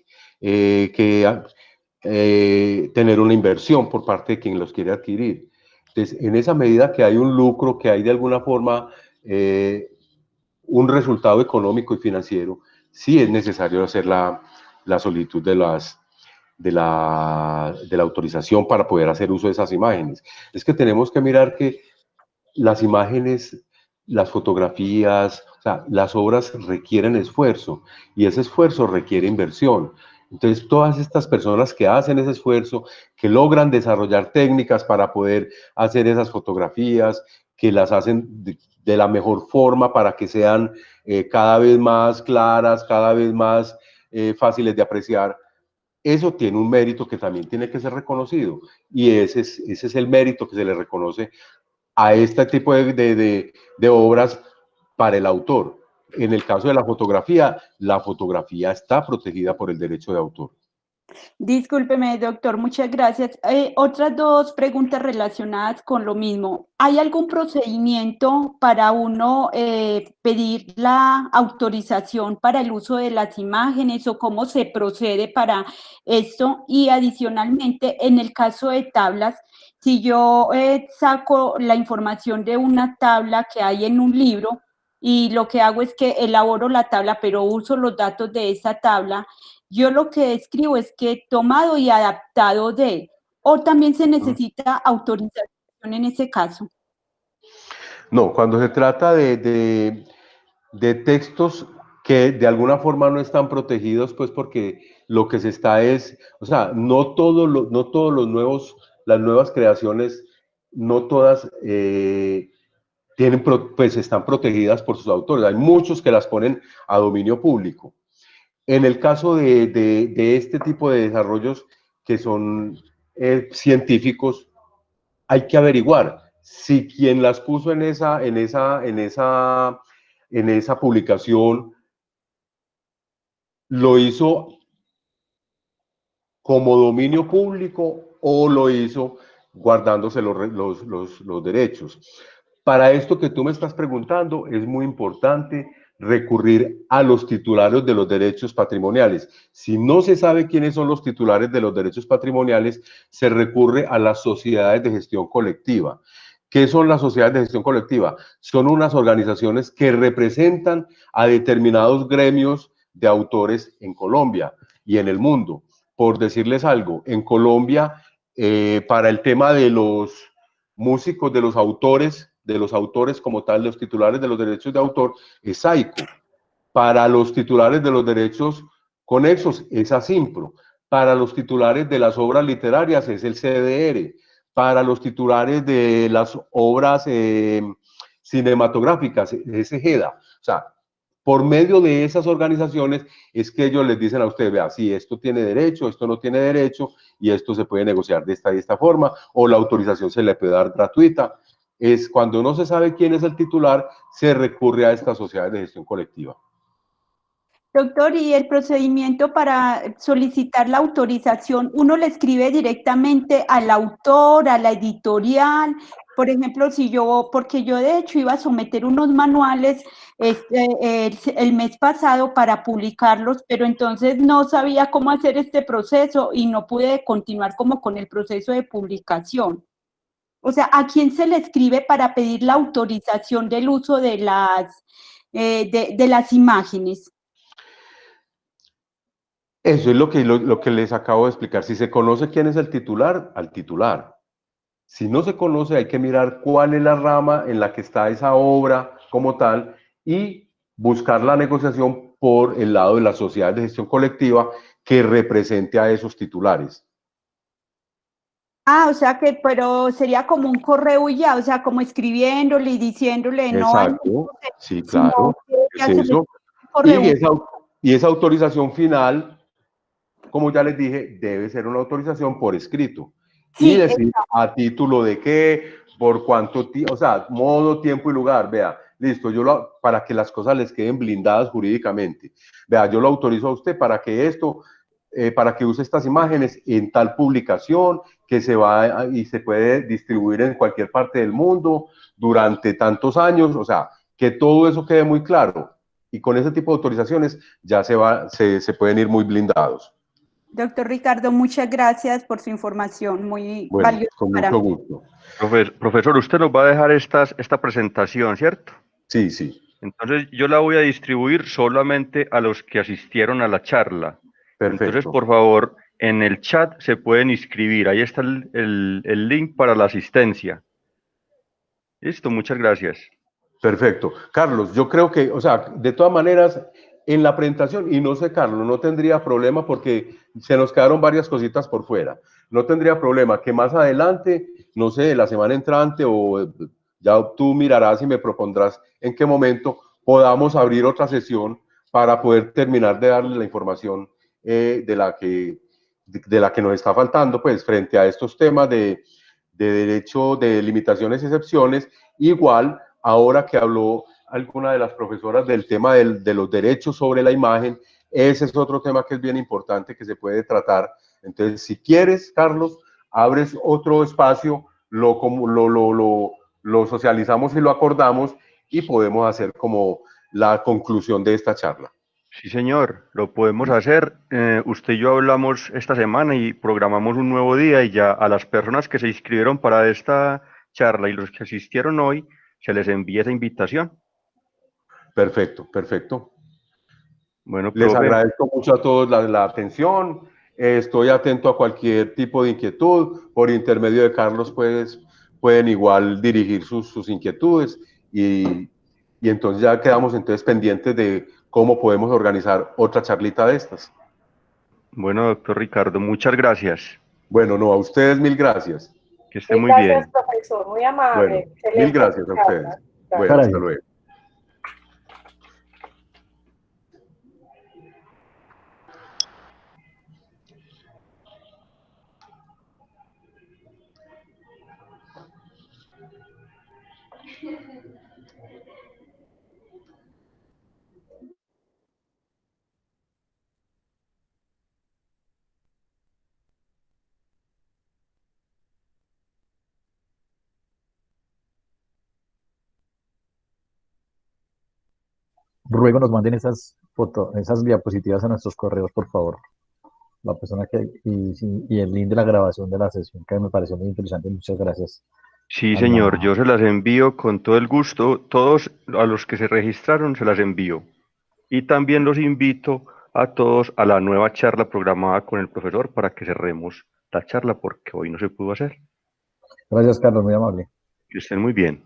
tener una inversión por parte de quien los quiere adquirir. Entonces, en esa medida que hay un lucro, que hay de alguna forma un resultado económico y financiero, sí es necesario hacer la solicitud de la autorización para poder hacer uso de esas imágenes. Es que tenemos que mirar que las imágenes, las fotografías, o sea, las obras requieren esfuerzo y ese esfuerzo requiere inversión. Entonces, todas estas personas que hacen ese esfuerzo, que logran desarrollar técnicas para poder hacer esas fotografías, que las hacen de la mejor forma para que sean cada vez más claras, cada vez más fáciles de apreciar, eso tiene un mérito que también tiene que ser reconocido y ese es el mérito que se le reconoce a este tipo de obras para el autor. En el caso de la fotografía está protegida por el derecho de autor. Discúlpeme, doctor, muchas gracias. Otras dos preguntas relacionadas con lo mismo. ¿Hay algún procedimiento para uno pedir la autorización para el uso de las imágenes o cómo se procede para esto? Y adicionalmente, en el caso de tablas, si yo saco la información de una tabla que hay en un libro y lo que hago es que elaboro la tabla, pero uso los datos de esa tabla, yo lo que escribo es que tomado y adaptado de, o también se necesita autorización en ese caso. No, cuando se trata de textos que de alguna forma no están protegidos, pues porque lo que se está es, o sea, no todos los nuevos, las nuevas creaciones, no todas tienen, pues están protegidas por sus autores. Hay muchos que las ponen a dominio público. En el caso de este tipo de desarrollos que son científicos, hay que averiguar si quien las puso en esa publicación lo hizo como dominio público o lo hizo guardándose los derechos. Para esto que tú me estás preguntando, es muy importante recurrir a los titulares de los derechos patrimoniales. Si no se sabe quiénes son los titulares de los derechos patrimoniales, se recurre a las sociedades de gestión colectiva. ¿Qué son las sociedades de gestión colectiva? Son unas organizaciones que representan a determinados gremios de autores en Colombia y en el mundo. Por decirles algo, en Colombia, para el tema de los músicos, de los autores como tal, los titulares de los derechos de autor, es SAICO. Para los titulares de los derechos conexos, es ASIMPRO. Para los titulares de las obras literarias, es el CDR. Para los titulares de las obras cinematográficas, es EGEDA. O sea, por medio de esas organizaciones es que ellos les dicen a ustedes, vea, si esto tiene derecho, esto no tiene derecho, y esto se puede negociar de esta y esta forma, o la autorización se le puede dar gratuita. Es cuando no se sabe quién es el titular, se recurre a estas sociedades de gestión colectiva. Doctor, ¿y el procedimiento para solicitar la autorización, uno le escribe directamente al autor, a la editorial? Por ejemplo, porque yo de hecho iba a someter unos manuales el mes pasado para publicarlos, pero entonces no sabía cómo hacer este proceso y no pude continuar como con el proceso de publicación. O sea, ¿a quién se le escribe para pedir la autorización del uso de las imágenes? Eso es lo que les acabo de explicar. Si se conoce quién es el titular, al titular. Si no se conoce, hay que mirar cuál es la rama en la que está esa obra como tal y buscar la negociación por el lado de la sociedad de gestión colectiva que represente a esos titulares. Ah, o sea que, pero sería como un correo y ya, o sea, como escribiéndole y diciéndole, Exacto, no, sí, claro, es eso. Y esa autorización final, como ya les dije, debe ser una autorización por escrito. Sí, y decir a título de qué, por cuánto tiempo, o sea, modo, tiempo y lugar. Vea, listo, para que las cosas les queden blindadas jurídicamente. Vea, yo lo autorizo a usted para que para que use estas imágenes en tal publicación que se va y se puede distribuir en cualquier parte del mundo durante tantos años. O sea, que todo eso quede muy claro. Y con ese tipo de autorizaciones ya se pueden ir muy blindados. Doctor Ricardo, muchas gracias por su información, muy valiosa. Con mucho gusto. Profesor, usted nos va a dejar esta presentación, ¿cierto? Sí, sí. Entonces, yo la voy a distribuir solamente a los que asistieron a la charla. Perfecto. Entonces, por favor, en el chat se pueden inscribir. Ahí está el link para la asistencia. Listo, muchas gracias. Perfecto. Carlos, yo creo que, o sea, de todas maneras, en la presentación, y no sé, Carlos, no tendría problema porque se nos quedaron varias cositas por fuera. No tendría problema que más adelante, no sé, la semana entrante o ya tú mirarás y me propondrás en qué momento podamos abrir otra sesión para poder terminar de darle la información de la que nos está faltando, pues, frente a estos temas de derecho, de limitaciones y excepciones. Igual, ahora que habló alguna de las profesoras del tema de los derechos sobre la imagen, ese es otro tema que es bien importante que se puede tratar. Entonces, si quieres, Carlos, abres otro espacio, lo socializamos y lo acordamos y podemos hacer como la conclusión de esta charla. Sí, señor, lo podemos hacer. Usted y yo hablamos esta semana y programamos un nuevo día y ya a las personas que se inscribieron para esta charla y los que asistieron hoy, se les envía esa invitación. Perfecto, perfecto. Bueno, les profe, agradezco mucho a todos la atención. Estoy atento a cualquier tipo de inquietud. Por intermedio de Carlos, pues, pueden igual dirigir sus inquietudes y y entonces ya quedamos entonces pendientes de cómo podemos organizar otra charlita de estas. Bueno, doctor Ricardo, muchas gracias. Bueno, no, a ustedes 1000 gracias. Que esté muy Gracias, bien. profesor, muy amable. Bueno, 1000 Excelente gracias a ustedes. charla. Bueno, Gracias. hasta luego. Ruego nos manden esas fotos, esas diapositivas a nuestros correos, por favor. La persona y el link de la grabación de la sesión, que me pareció muy interesante. Muchas gracias. Sí, a señor, la- yo se las envío con todo el gusto. Todos a los que se registraron se las envío. Y también los invito a todos a la nueva charla programada con el profesor para que cerremos la charla porque hoy no se pudo hacer. Gracias, Carlos, muy amable. Que estén muy bien.